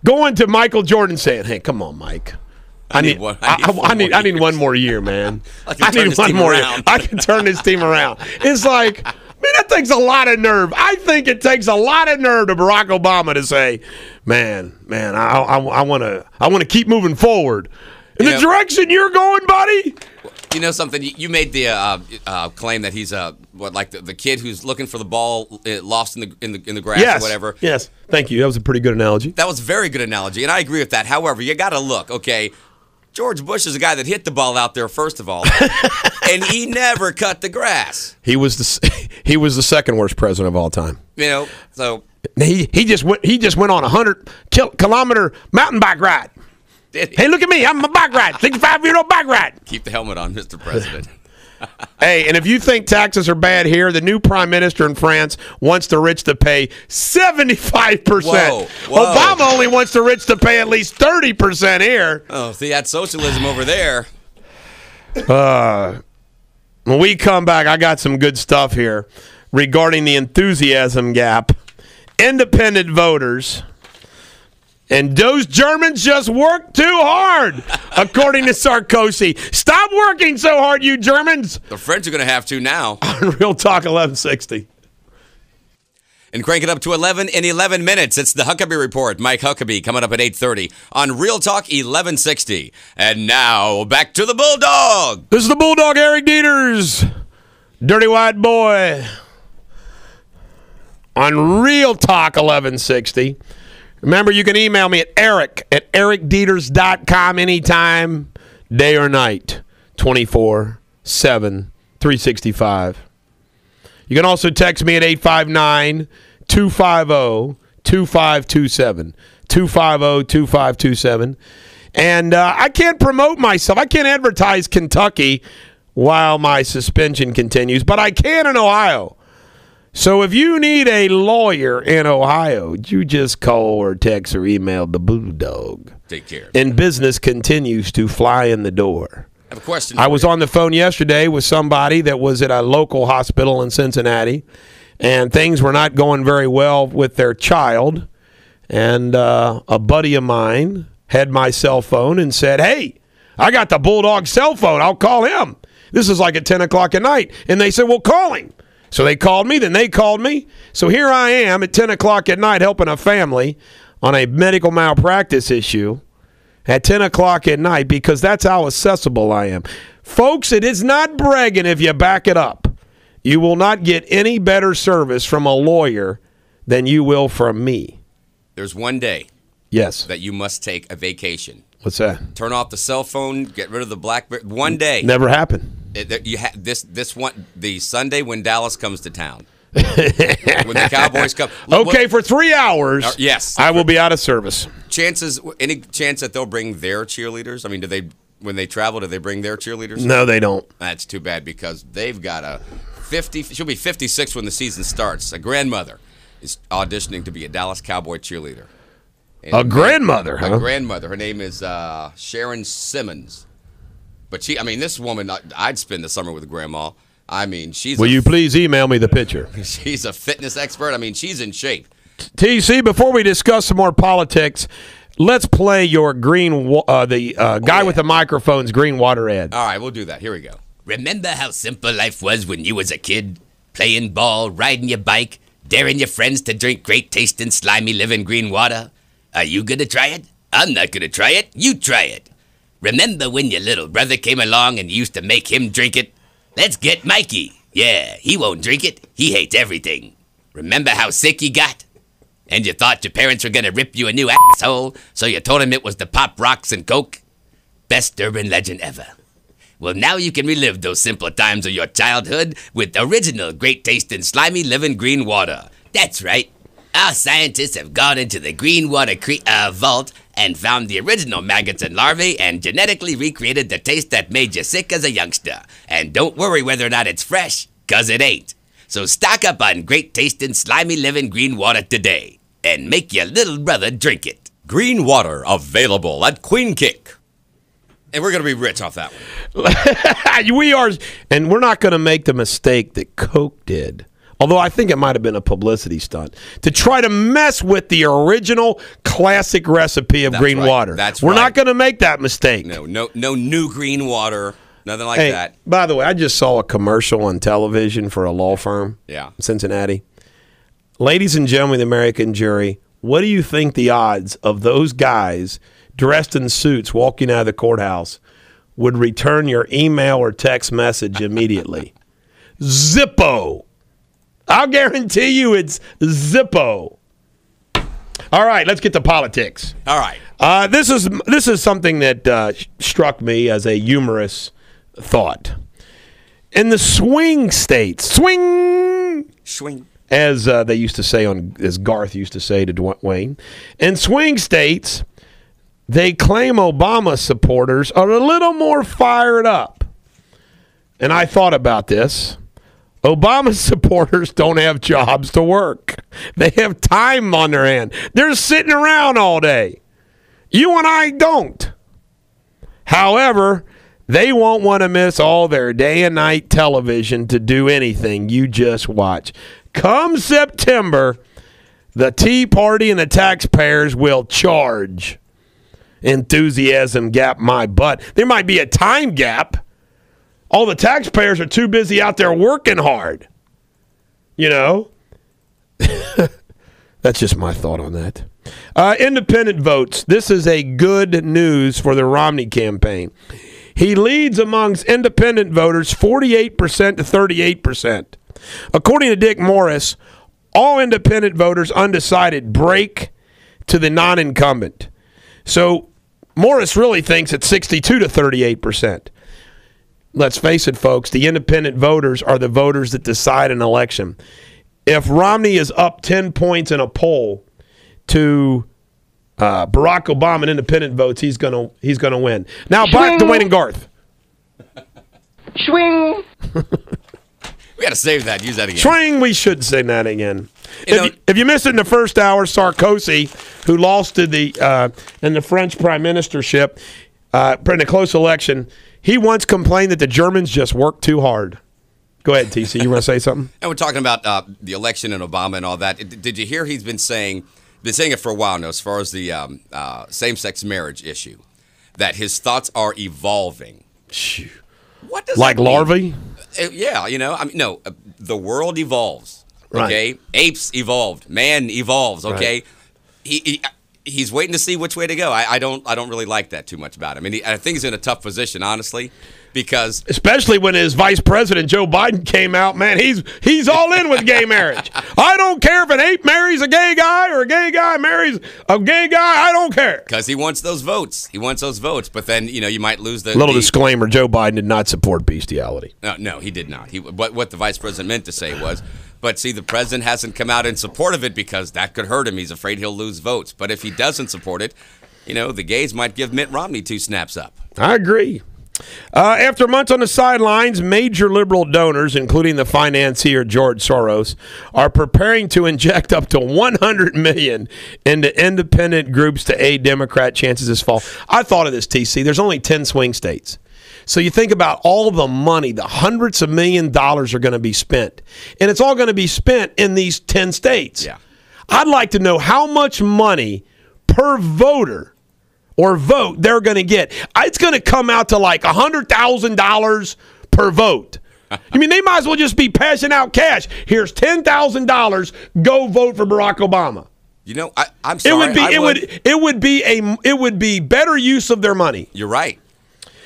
going to Michael Jordan saying, "Hey, come on, Mike. I need one more year, man. I need one more year. I can turn this team around." It's like, that takes a lot of nerve. I think it takes a lot of nerve to Barack Obama to say, man, I want to keep moving forward in the direction you're going, buddy. You know something? You made the claim that he's the kid who's looking for the ball lost in the grass or whatever. Yes, thank you. That was a pretty good analogy. That was a very good analogy, and I agree with that. However, you got to look, okay. George Bush is a guy that hit the ball out there first of all, and he never cut the grass. He was the second worst president of all time. So he just went on a 100-kilometer mountain bike ride. Hey, look at me! I'm a bike ride, 65-year-old bike ride. Keep the helmet on, Mr. President. Hey, and if you think taxes are bad here, the new prime minister in France wants the rich to pay 75%. Whoa. Obama only wants the rich to pay at least 30% here. Oh, see, that's socialism over there. When we come back, I got some good stuff here regarding the enthusiasm gap, independent voters, And those Germans just work too hard, according to Sarkozy. Stop working so hard, you Germans. The French are going to have to now. Real Talk 1160. And crank it up to 11 in 11 minutes. It's the Huckabee Report. Mike Huckabee coming up at 8:30 on Real Talk 1160. And now, back to the Bulldog. This is the Bulldog, Eric Deters. Dirty White Boy. On Real Talk 1160. Remember, you can email me at eric@ericdeters.com anytime, day or night, 24/7, 365. You can also text me at 859-250-2527, 250-2527. And I can't promote myself. I can't advertise Kentucky while my suspension continues, but I can in Ohio. So if you need a lawyer in Ohio, you just call or text or email the Bulldog. Take care. And business continues to fly in the door. I have a question. I was on the phone yesterday with somebody that was at a local hospital in Cincinnati, and things were not going very well with their child. And a buddy of mine had my cell phone and said, hey, I got the Bulldog cell phone. I'll call him. This is like at 10 o'clock at night. And they said, well, call him. So they called me, then they called me. So here I am at 10 o'clock at night helping a family on a medical malpractice issue at 10 o'clock at night because that's how accessible I am. Folks, it is not bragging if you back it up. You will not get any better service from a lawyer than you will from me. There's one day Yes. that you must take a vacation. What's that? Turn off the cell phone, get rid of the BlackBerry. One day. Never happened. This one, the Sunday when Dallas comes to town. When the Cowboys come. Okay, for 3 hours, yes. I will be out of service. Any chance that they'll bring their cheerleaders? I mean, when they travel, do they bring their cheerleaders? No, they don't. That's too bad because they've got a 50. She'll be 56 when the season starts. A grandmother is auditioning to be a Dallas Cowboy cheerleader. And A grandmother, huh? A grandmother. Her name is Sharon Simmons. But this woman, I'd spend the summer with grandma. I mean, Will you please email me the picture? She's a fitness expert. I mean, she's in shape. TC, before we discuss some more politics, let's play your guy with the microphone's green water ad. All right, we'll do that. Here we go. Remember how simple life was when you was a kid? Playing ball, riding your bike, daring your friends to drink great tasting, slimy living green water? Are you gonna try it? I'm not gonna try it. You try it. Remember when your little brother came along and you used to make him drink it? Let's get Mikey. Yeah, he won't drink it. He hates everything. Remember how sick he got? And you thought your parents were gonna rip you a new asshole, so you told him it was the Pop Rocks and Coke? Best urban legend ever. Well, now you can relive those simple times of your childhood with original great tasting slimy living green water. That's right. Our scientists have gone into the green water vault and found the original maggots and larvae and genetically recreated the taste that made you sick as a youngster. And don't worry whether or not it's fresh, 'cause it ain't. So stock up on great tasting slimy living green water today and make your little brother drink it. Green water available at Queen Kick. And we're going to be rich off that one. We are, and we're not going to make the mistake that Coke did. Although I think it might have been a publicity stunt to try to mess with the original classic recipe of green water. We're not going to make that mistake. No new green water, nothing like that. By the way, I just saw a commercial on television for a law firm in Cincinnati. Ladies and gentlemen of the American jury, what do you think the odds of those guys dressed in suits walking out of the courthouse would return your email or text message immediately? Zippo. I'll guarantee you it's Zippo. All right, let's get to politics. All right. This is something that struck me as a humorous thought. In the swing states, swing, as they used to say as Garth used to say to Dwayne, in swing states, they claim Obama supporters are a little more fired up. And I thought about this. Obama supporters don't have jobs to work. They have time on their hand. They're sitting around all day. You and I don't. However, they won't want to miss all their day and night television to do anything. You just watch. Come September, The Tea Party and the taxpayers will charge. Enthusiasm gap my butt. There might be a time gap. All the taxpayers are too busy out there working hard. You know? That's just my thought on that. Independent votes. This is a good news for the Romney campaign. He leads amongst independent voters 48% to 38%. According to Dick Morris, all independent voters undecided break to the non-incumbent. So Morris really thinks it's 62 to 38%. Let's face it, folks, the independent voters are the voters that decide an election. If Romney is up 10 points in a poll to Barack Obama in independent votes, he's gonna win. Now back to Wayne and Garth. Swing. We got to save that. Use that again. Swing. We should say that again. If you missed it in the first hour, Sarkozy, who lost to in the French prime ministership in a close election, he once complained that the Germans just work too hard. Go ahead, TC. You want to say something? And we're talking about the election and Obama and all that. Did you hear he's been saying it for a while now as far as the same-sex marriage issue, that his thoughts are evolving. What does like that mean? larvae? Yeah, no, the world evolves, okay? Right. Apes evolved. Man evolves, okay? Right. He's waiting to see which way to go. I don't really like that too much about him. And I think he's in a tough position, honestly, because especially when his vice president Joe Biden came out, man, he's all in with gay marriage. I don't care if an ape marries a gay guy or a gay guy marries a gay guy. I don't care because he wants those votes. He wants those votes, but then you might lose the little disclaimer: Joe Biden did not support bestiality. No, he did not. What the vice president meant to say was. But see, the president hasn't come out in support of it because that could hurt him. He's afraid he'll lose votes. But if he doesn't support it, the gays might give Mitt Romney 2 snaps up. I agree. After months on the sidelines, major liberal donors, including the financier George Soros, are preparing to inject up to $100 million into independent groups to aid Democrat chances this fall. I thought of this, TC. There's only 10 swing states. So you think about all the money, the hundreds of $millions are going to be spent. And it's all going to be spent in these 10 states. Yeah. I'd like to know how much money per voter or vote they're going to get. It's going to come out to like $100,000 per vote. I mean, they might as well just be passing out cash. Here's $10,000. Go vote for Barack Obama. I'm sorry. It would be better use of their money. You're right.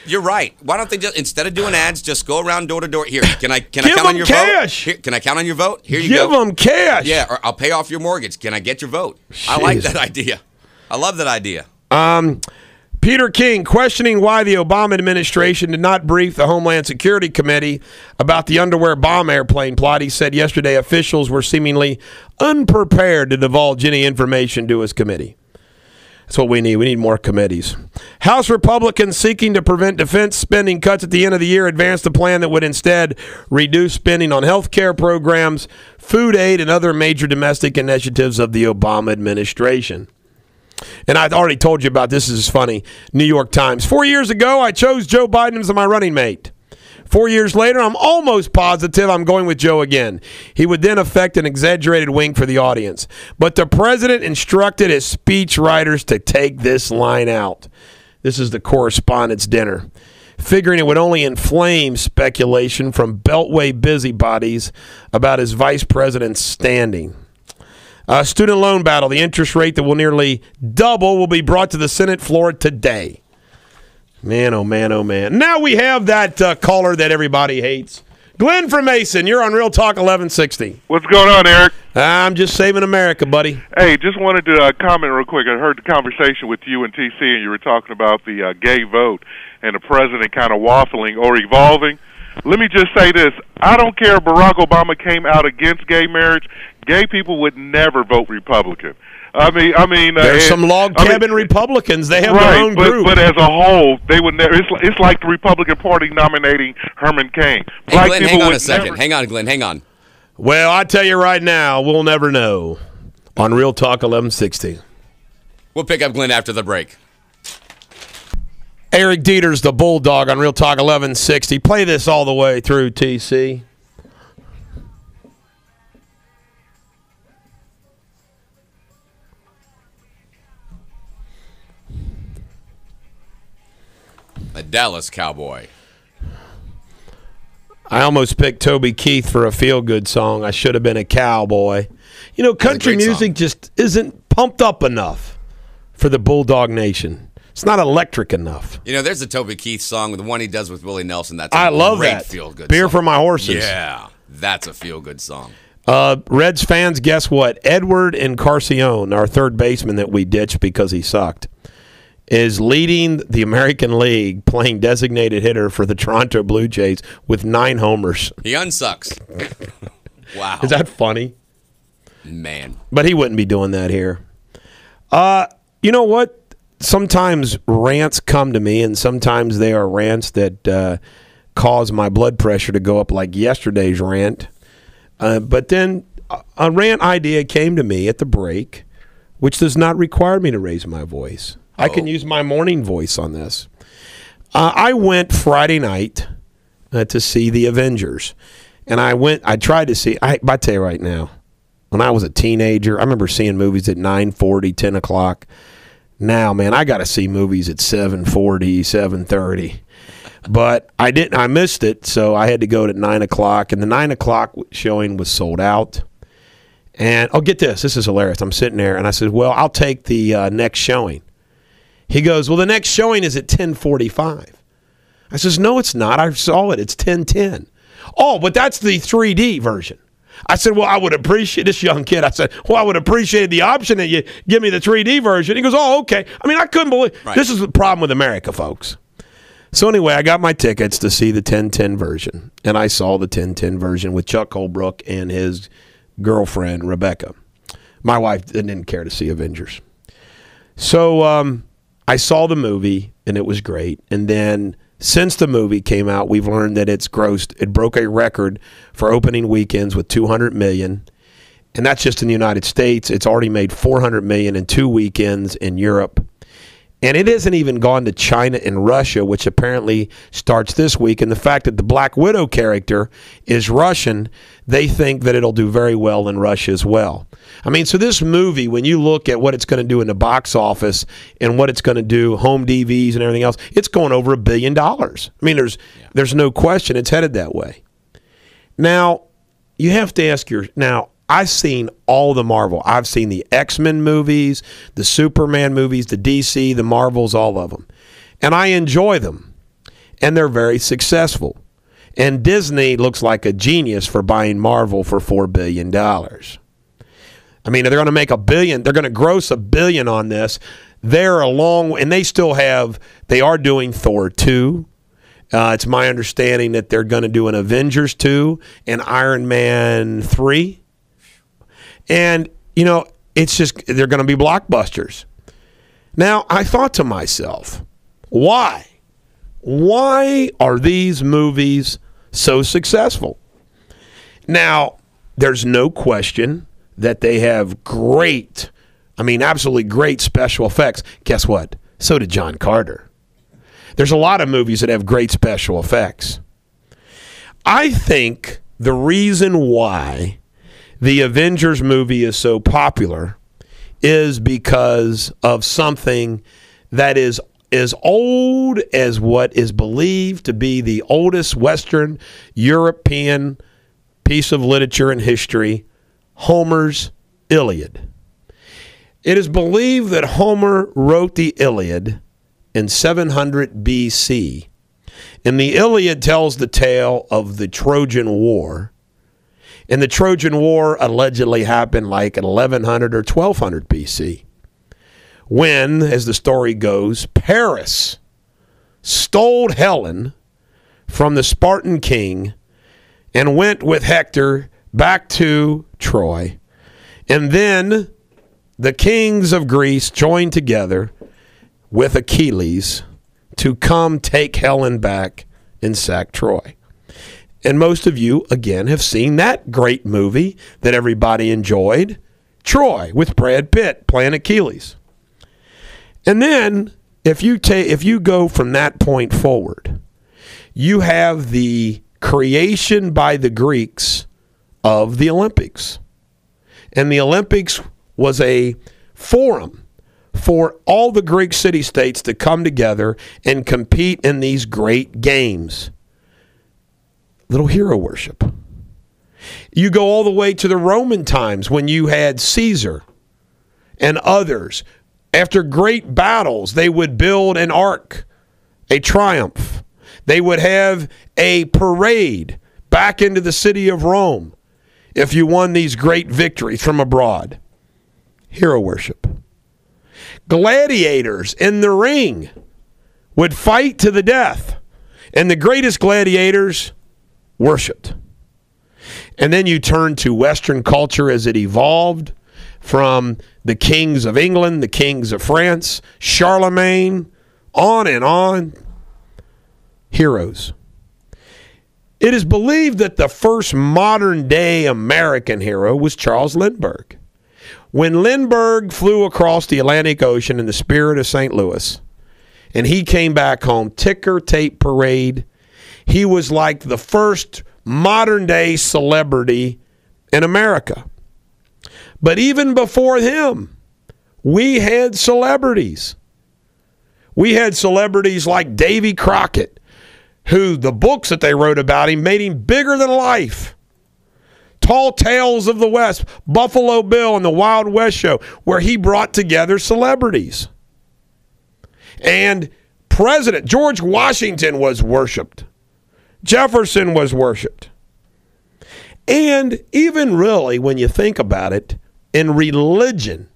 You're right. Why don't they just, instead of doing ads, just go around door to door? Here, can I count on your cash. vote? Here, can I count on your vote? Here you go. Give them cash. Yeah, or I'll pay off your mortgage. Can I get your vote? Jeez. I like that idea. I love that idea. Peter King questioning why the Obama administration did not brief the Homeland Security Committee about the underwear bomb airplane plot. He said yesterday officials were seemingly unprepared to divulge any information to his committee. That's what we need. We need more committees. House Republicans seeking to prevent defense spending cuts at the end of the year advanced a plan that would instead reduce spending on health care programs, food aid, and other major domestic initiatives of the Obama administration. And I've already told you about this. This is funny. New York Times. 4 years ago, I chose Joe Biden as my running mate. 4 years later, I'm almost positive I'm going with Joe again. He would then affect an exaggerated wink for the audience. But the president instructed his speech writers to take this line out. This is the correspondence dinner. Figuring it would only inflame speculation from Beltway busybodies about his vice president's standing. Student loan battle. The interest rate that will nearly double will be brought to the Senate floor today. Man, oh man, oh man. Now we have that caller that everybody hates. Glenn from Mason, you're on Real Talk 1160. What's going on, Eric? I'm just saving America, buddy. Hey, just wanted to comment real quick. I heard the conversation with you and TC, and you were talking about the gay vote and the president kind of waffling or evolving. Let me just say this. I don't care if Barack Obama came out against gay marriage. Gay people would never vote Republican. I mean, there's some log cabin Republicans. They have right, their own group. But as a whole, they would never. It's like the Republican Party nominating Herman Cain. Hey, Glenn, hang on a second. Hang on, Glenn. Hang on. Well, I tell you right now, we'll never know on Real Talk 1160. We'll pick up Glenn after the break. Eric Deters, the Bulldog, on Real Talk 1160. Play this all the way through, TC. A Dallas Cowboy. I almost picked Toby Keith for a feel-good song. I should have been a cowboy. You know, country music just isn't pumped up enough for the Bulldog Nation. It's not electric enough. You know, there's a Toby Keith song, the one he does with Willie Nelson. That's I love great that. Feel-good Beer song. for my horses. Yeah, that's a feel-good song. Reds fans, guess what? Edward Encarnacion, our third baseman that we ditched because he sucked, is leading the American League playing designated hitter for the Toronto Blue Jays with 9 homers. He unsucks. Wow. Is that funny? Man. But he wouldn't be doing that here. You know what? Sometimes rants come to me, and sometimes they are rants that cause my blood pressure to go up, like yesterday's rant. But then a rant idea came to me at the break, which does not require me to raise my voice. I can use my morning voice on this. I went Friday night to see The Avengers. And I tried to see, I tell you right now, when I was a teenager, I remember seeing movies at 9:40, 10 o'clock. Now, man, I got to see movies at 7:40, 7:30. But I missed it, so I had to go at 9 o'clock. And the 9 o'clock showing was sold out. And, get this. This is hilarious. I'm sitting there, and I said, well, I'll take the next showing. He goes, well, the next showing is at 10:45. I says, no, it's not. I saw it. It's 10:10. Oh, but that's the 3D version. I said, well, I would appreciate this young kid. I said, well, I would appreciate the option that you give me the 3D version. He goes, oh, okay. I mean, I couldn't believe This is the problem with America, folks. So anyway, I got my tickets to see the 10:10 version, and I saw the 10:10 version with Chuck Holbrook and his girlfriend, Rebecca. My wife didn't care to see Avengers. So I saw the movie, and it was great. And then since the movie came out, we've learned that it broke a record for opening weekends with $200 million. And that's just in the United States. It's already made $400 million in 2 weekends in Europe. And it hasn't even gone to China and Russia, which apparently starts this week. And the fact that the Black Widow character is Russian, they think that it'll do very well in Russia as well. I mean, so this movie, when you look at what it's going to do in the box office and what it's going to do, home DVs and everything else, it's going over $1 billion. I mean, there's no question it's headed that way. Now, you have to ask I've seen all the Marvel. I've seen the X-Men movies, the Superman movies, the DC, the Marvels, all of them. And I enjoy them. And they're very successful. And Disney looks like a genius for buying Marvel for $4 billion. I mean, they're going to make $1 billion. They're going to gross $1 billion on this. They're a long way, and they are doing Thor 2. It's my understanding that they're going to do an Avengers 2 and Iron Man 3. And, it's just, they're going to be blockbusters. Now, I thought to myself, why? Why are these movies so successful? Now, there's no question that they have absolutely great special effects. Guess what? So did John Carter. There's a lot of movies that have great special effects. I think the reason why the Avengers movie is so popular is because of something that is as old as what is believed to be the oldest Western European piece of literature and history, Homer's Iliad. It is believed that Homer wrote the Iliad in 700 BC, and the Iliad tells the tale of the Trojan War. And the Trojan War allegedly happened like at 1100 or 1200 BC, when, as the story goes, Paris stole Helen from the Spartan king and went with Hector back to Troy. And then the kings of Greece joined together with Achilles to come take Helen back and sack Troy. And most of you, again, have seen that great movie that everybody enjoyed, Troy, with Brad Pitt playing Achilles. And then, if you go from that point forward, you have the creation by the Greeks of the Olympics. And the Olympics was a forum for all the Greek city-states to come together and compete in these great games. Little hero worship. You go all the way to the Roman times when you had Caesar and others. After great battles, they would build an ark, a triumph. They would have a parade back into the city of Rome if you won these great victories from abroad. Hero worship. Gladiators in the ring would fight to the death, and the greatest gladiators worshipped. And then you turn to Western culture as it evolved from the kings of England, the kings of France, Charlemagne, on and on. Heroes. It is believed that the first modern-day American hero was Charles Lindbergh. When Lindbergh flew across the Atlantic Ocean in the spirit of St. Louis, and he came back home, ticker tape parade, he was like the first modern-day celebrity in America. But even before him, we had celebrities. We had celebrities like Davy Crockett, who the books that they wrote about him made him bigger than life. Tall Tales of the West, Buffalo Bill and the Wild West Show, where he brought together celebrities. And President George Washington was worshipped. Jefferson was worshipped. And even really, when you think about it, in religion,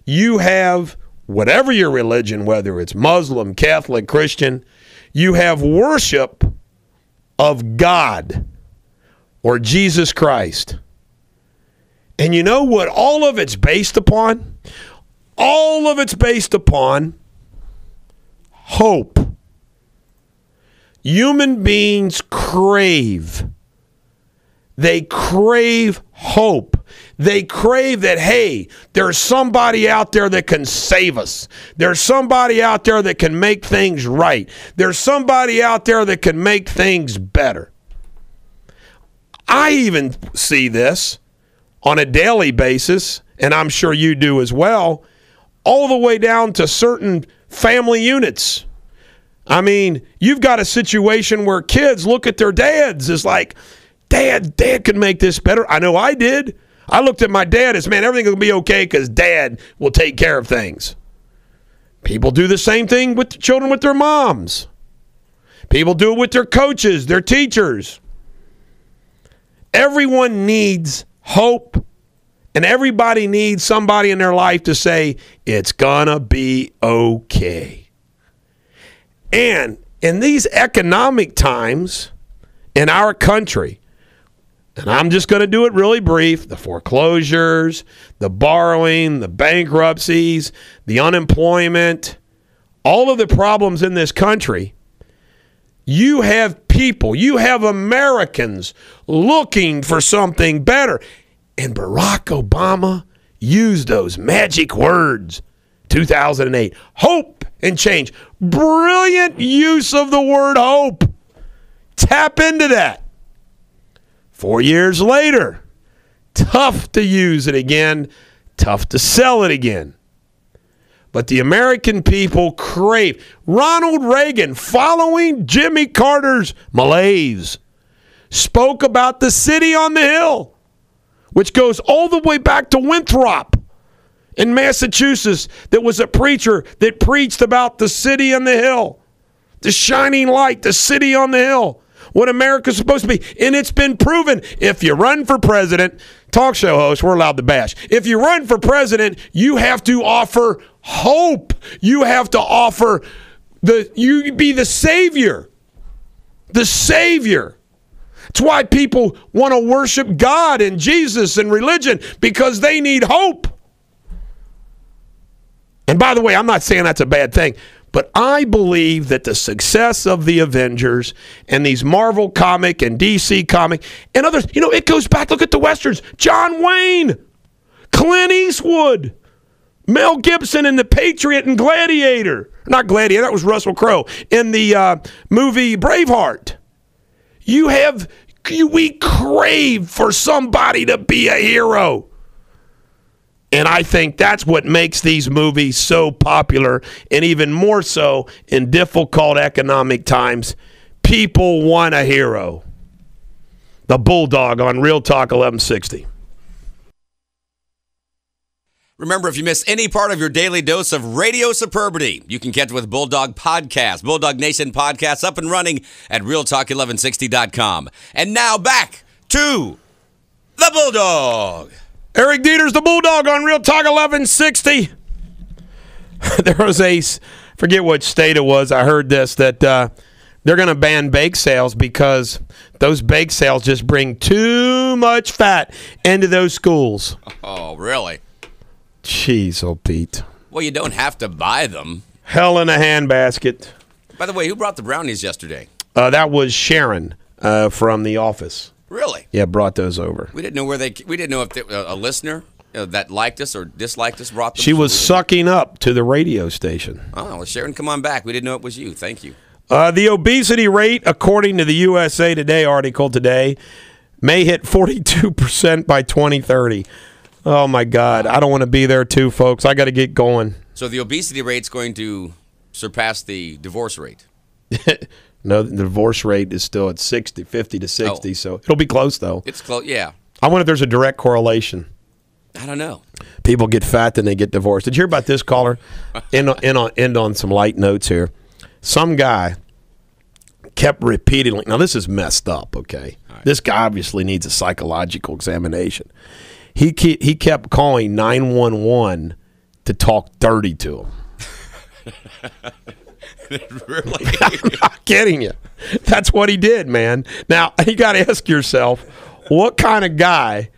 you have whatever your religion, whether it's Muslim, Catholic, Christian, you have worship of God or Jesus Christ. And you know what all of it's based upon? All of it's based upon hope. Human beings crave. They crave hope. They crave that, hey, there's somebody out there that can save us. There's somebody out there that can make things right. There's somebody out there that can make things better. I even see this on a daily basis, and I'm sure you do as well, all the way down to certain family units. I mean, you've got a situation where kids look at their dads as like, Dad could make this better. I know I did. I looked at my dad as, man, everything will be okay because Dad will take care of things. People do the same thing with the children with their moms. People do it with their coaches, their teachers. Everyone needs hope, and everybody needs somebody in their life to say, it's gonna be okay. And in these economic times in our country, and I'm just going to do it really brief, the foreclosures, the borrowing, the bankruptcies, the unemployment, all of the problems in this country, you have people, you have Americans looking for something better. And Barack Obama used those magic words, 2008, hope and change. Brilliant use of the word hope. Tap into that. 4 years later, tough to use it again, tough to sell it again. But the American people crave. Ronald Reagan, following Jimmy Carter's malaise, spoke about the city on the hill, which goes all the way back to Winthrop in Massachusetts. That was a preacher that preached about the city on the hill, the shining light, the city on the hill, what America's supposed to be. And it's been proven, if you run for president, talk show hosts, we're allowed to bash. If you run for president, you have to offer hope. You have to offer you be the savior. The savior. It's why people want to worship God and Jesus and religion, because they need hope. And by the way, I'm not saying that's a bad thing, but I believe that the success of the Avengers and these Marvel comic and DC comic and others, it goes back, look at the Westerns. John Wayne, Clint Eastwood, Mel Gibson in The Patriot and Gladiator. Not Gladiator, that was Russell Crowe. In the movie Braveheart. We crave for somebody to be a hero. And I think that's what makes these movies so popular, and even more so in difficult economic times. People want a hero. The Bulldog on Real Talk 1160. Remember, if you miss any part of your daily dose of radio superbity, you can catch it with Bulldog Podcast. Bulldog Nation Podcast up and running at realtalk1160.com. And now back to the Bulldog. Eric Deters, the Bulldog on Real Talk 1160. There was forget what state it was, I heard this, that they're going to ban bake sales because those bake sales just bring too much fat into those schools. Oh, really? Jeez, oh Pete. Well, you don't have to buy them. Hell in a handbasket. By the way, who brought the brownies yesterday? That was Sharon from The Office. Really? Yeah, brought those over. We didn't know we didn't know if a listener that liked us or disliked us brought them. She was sucking up to the radio station. Oh, well, Sharon, come on back. We didn't know it was you. Thank you. The obesity rate, according to the USA Today article today, may hit 42% by 2030. Oh, my God. I don't want to be there, too, folks. I got to get going. So the obesity rate's going to surpass the divorce rate? No, the divorce rate is still at 50 to 60, so it'll be close, though. It's close, yeah. I wonder if there's a direct correlation. I don't know. People get fat, then they get divorced. Did you hear about this, caller? End on some light notes here. Some guy kept repeatedly. Now, this is messed up, okay? Right. This guy obviously needs a psychological examination. He kept calling 911 to talk dirty to him. Really? I'm not kidding you. That's what he did, man. Now, you got to ask yourself, what kind of guy,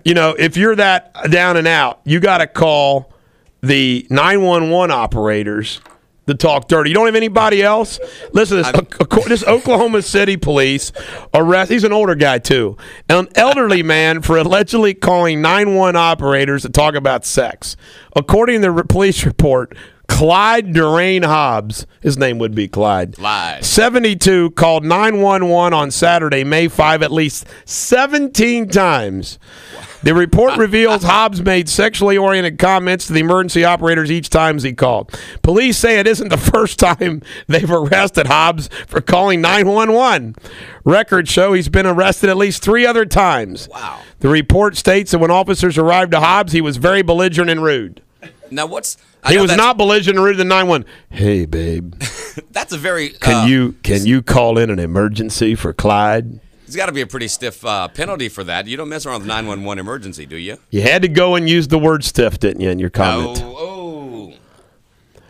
if you're that down and out, you got to call the 911 operators to talk dirty. You don't have anybody else? Listen, this Oklahoma City police he's an older guy too, an elderly man for allegedly calling 911 operators to talk about sex. According to the police report, Clyde Durain Hobbs, his name would be Clyde, 72, called 911 on Saturday, May 5, at least 17 times. The report reveals Hobbs made sexually oriented comments to the emergency operators each time he called. Police say it isn't the first time they've arrested Hobbs for calling 911. Records show he's been arrested at least 3 other times. Wow. The report states that when officers arrived to Hobbs, he was very belligerent and rude. Now, he was not belligerent and rude than 911. Hey, babe. That's a very... Can you call in an emergency for Clyde? There's got to be a pretty stiff penalty for that. You don't mess around with 911 emergency, do you? You had to go and use the word stiff, didn't you, in your comment?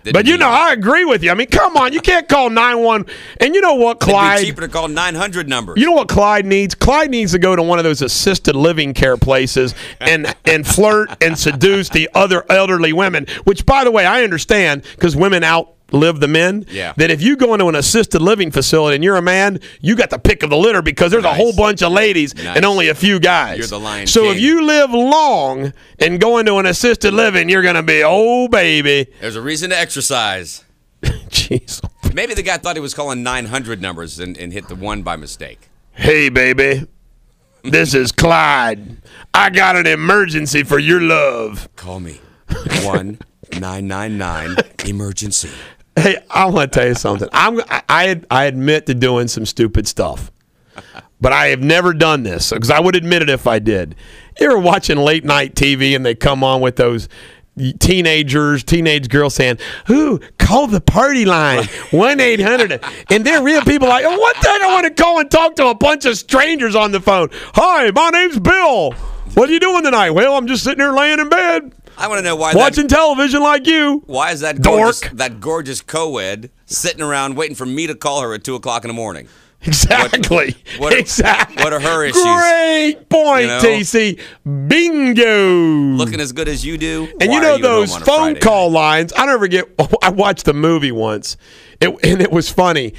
But I agree with you. I mean, come on, you can't call 911. And you know what, Clyde? It'd be cheaper to call 900 numbers. You know what Clyde needs? Clyde needs to go to one of those assisted living care places and flirt and seduce the other elderly women. Which, by the way, I understand because women outlive the men. Yeah. That if you go into an assisted living facility and you're a man, you got the pick of the litter because there's a whole bunch of ladies and only a few guys. You're the lion So king. if you live long and go into an assisted living, you're going to be, oh, baby. There's a reason to exercise. Jeez. Maybe the guy thought he was calling 900 numbers and hit the 1 by mistake. Hey, baby. This is Clyde. I got an emergency for your love. Call me. 1-999 emergency. Hey, I want to tell you something. I admit to doing some stupid stuff, but I have never done this because I would admit it if I did. You ever watching late night TV and they come on with those teenage girls saying, "Ooh, call the party line 1-800," and they're real people like, "Oh, what the heck? I want to call and talk to a bunch of strangers on the phone. Hi, my name's Bill. What are you doing tonight?" "Well, I'm just sitting there laying in bed." I want to know why watching television like you. Why is that gorgeous co-ed sitting around waiting for me to call her at 2:00 in the morning? Exactly. Exactly. What are her issues? Great point, TC. Bingo. Looking as good as you do. And those phone call lines. I never forget. I watched the movie once, and it was funny.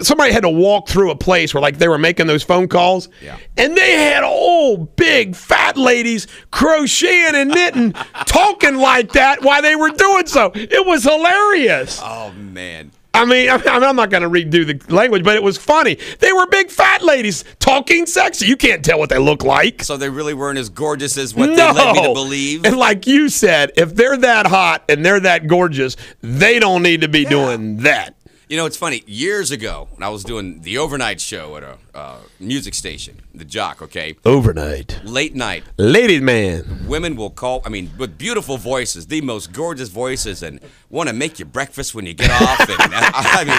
Somebody had to walk through a place where they were making those phone calls, and they had old big fat ladies crocheting and knitting, talking like that while they were doing so. It was hilarious. Oh man. I'm not going to redo the language, but it was funny. They were big fat ladies talking sexy. You can't tell what they look like. So they really weren't as gorgeous as what they led me to believe? And like you said, if they're that hot and they're that gorgeous, they don't need to be doing that. You know, it's funny. Years ago, when I was doing the overnight show at a music station, the Jock, okay? Overnight. Late night. Ladies man. Women will call, with beautiful voices, the most gorgeous voices, and want to make you breakfast when you get off. And,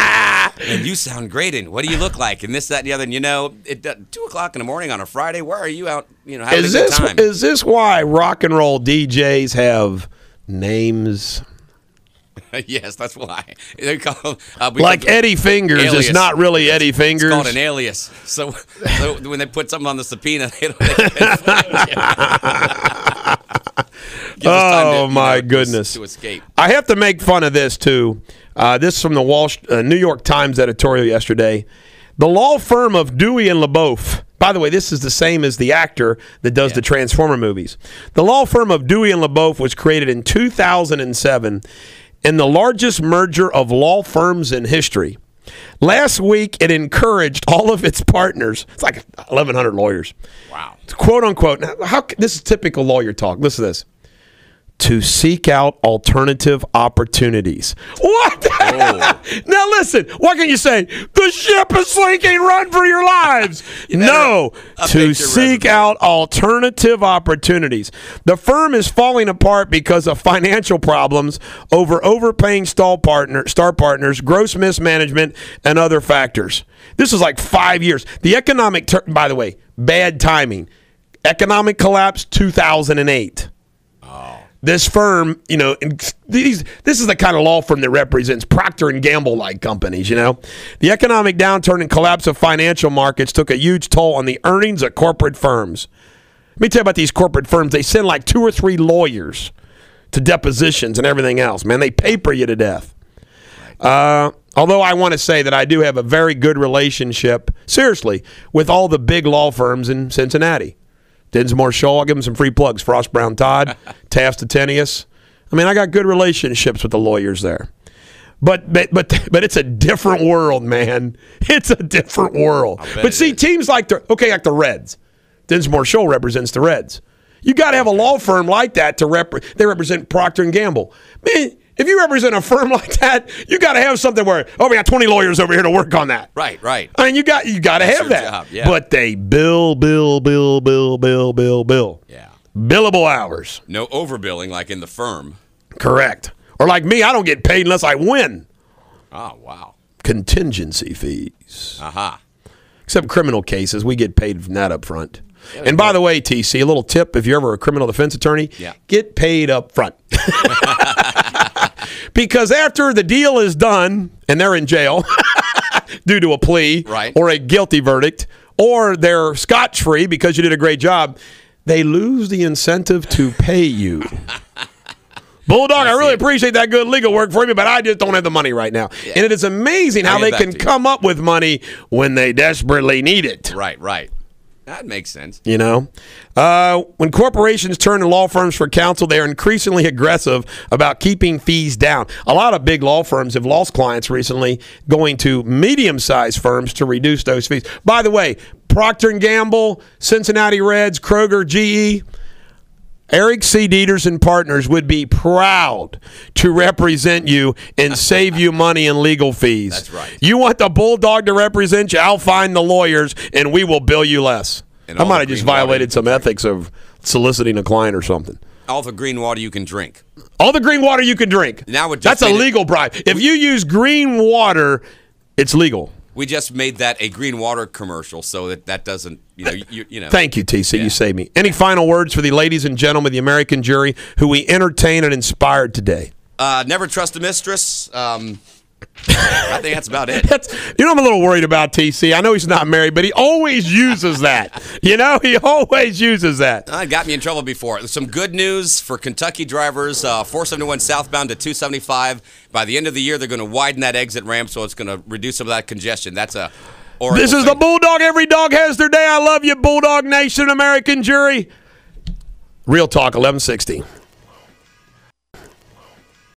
and you sound great, and what do you look like? And this, that, and the other. And, 2 o'clock in the morning on a Friday, where are you out, having a good time? Is this why rock and roll DJs have names? Yes, that's why. They call like Eddie Fingers alias. Is not really Eddie Fingers. It's called an alias. So when they put something on the subpoena, they don't oh, my goodness. To escape. I have to make fun of this, too. This is from the New York Times editorial yesterday. The law firm of Dewey and LeBoeuf. By the way, this is the same as the actor that does the Transformer movies. The law firm of Dewey and LeBoeuf was created in 2007 in the largest merger of law firms in history. Last week, it encouraged all of its partners. It's like 1,100 lawyers. Wow. Quote, unquote. Now, this is typical lawyer talk. Listen to this. To seek out alternative opportunities. What? Now listen, what can you say? The ship is sinking, run for your lives. No, to seek out alternative opportunities. The firm is falling apart because of financial problems over overpaying star partners, gross mismanagement, and other factors. This is like 5 years. The economic, by the way, bad timing. Economic collapse, 2008. This firm, this is the kind of law firm that represents Procter & Gamble-like companies, The economic downturn and collapse of financial markets took a huge toll on the earnings of corporate firms. Let me tell you about these corporate firms. They send like 2 or 3 lawyers to depositions and everything else. Man, they paper you to death. Although I want to say that I do have a very good relationship, seriously, with all the big law firms in Cincinnati. Dinsmore Shoal, I'll give them some free plugs. Frost Brown Todd, Taft Atenius. I got good relationships with the lawyers there. But it's a different world, man. It's a different world. But see, teams like the Reds. Dinsmore Shoal represents the Reds. You got to have a law firm like that they represent Procter & Gamble. Man, if you represent a firm like that, you got to have something where, we got 20 lawyers over here to work on that. Right. You got to have that. Job, yeah. But they bill. Yeah. Billable hours. No overbilling like in the firm. Correct. Or like me, I don't get paid unless I win. Oh, wow. Contingency fees. Aha. Except criminal cases, we get paid from that up front. Yeah, and by the way, TC, a little tip, if you're ever a criminal defense attorney, get paid up front. Because after the deal is done and they're in jail due to a plea or a guilty verdict, or they're scot-free because you did a great job, they lose the incentive to pay you. Bulldog, I really appreciate that good legal work for you, but I just don't have the money right now. Yeah. And it is amazing how they can come up with money when they desperately need it. Right. That makes sense. When corporations turn to law firms for counsel, they are increasingly aggressive about keeping fees down. A lot of big law firms have lost clients recently, going to medium-sized firms to reduce those fees. By the way, Procter & Gamble, Cincinnati Reds, Kroger, GE, Eric C. Deters and Partners would be proud to represent you and save you money in legal fees. That's right. You want the Bulldog to represent you, I'll find the lawyers, and we will bill you less. I might have just violated some ethics of soliciting a client or something. All the green water you can drink. All the green water you can drink. Now that's a legal bribe. If you use green water, it's legal. We just made that a green water commercial so that doesn't, Thank you, TC. You saved me. Any final words for the ladies and gentlemen of the American jury who we entertained and inspired today? Never trust a mistress. I think that's about it. I'm a little worried about TC. I know he's not married, but he always uses that. He always uses that. It got me in trouble before. Some good news for Kentucky drivers. 471 southbound to 275. By the end of the year, they're going to widen that exit ramp, so it's going to reduce some of that congestion. That's a This is the Bulldog. Every dog has their day. I love you, Bulldog Nation, American jury. Real Talk, 1160.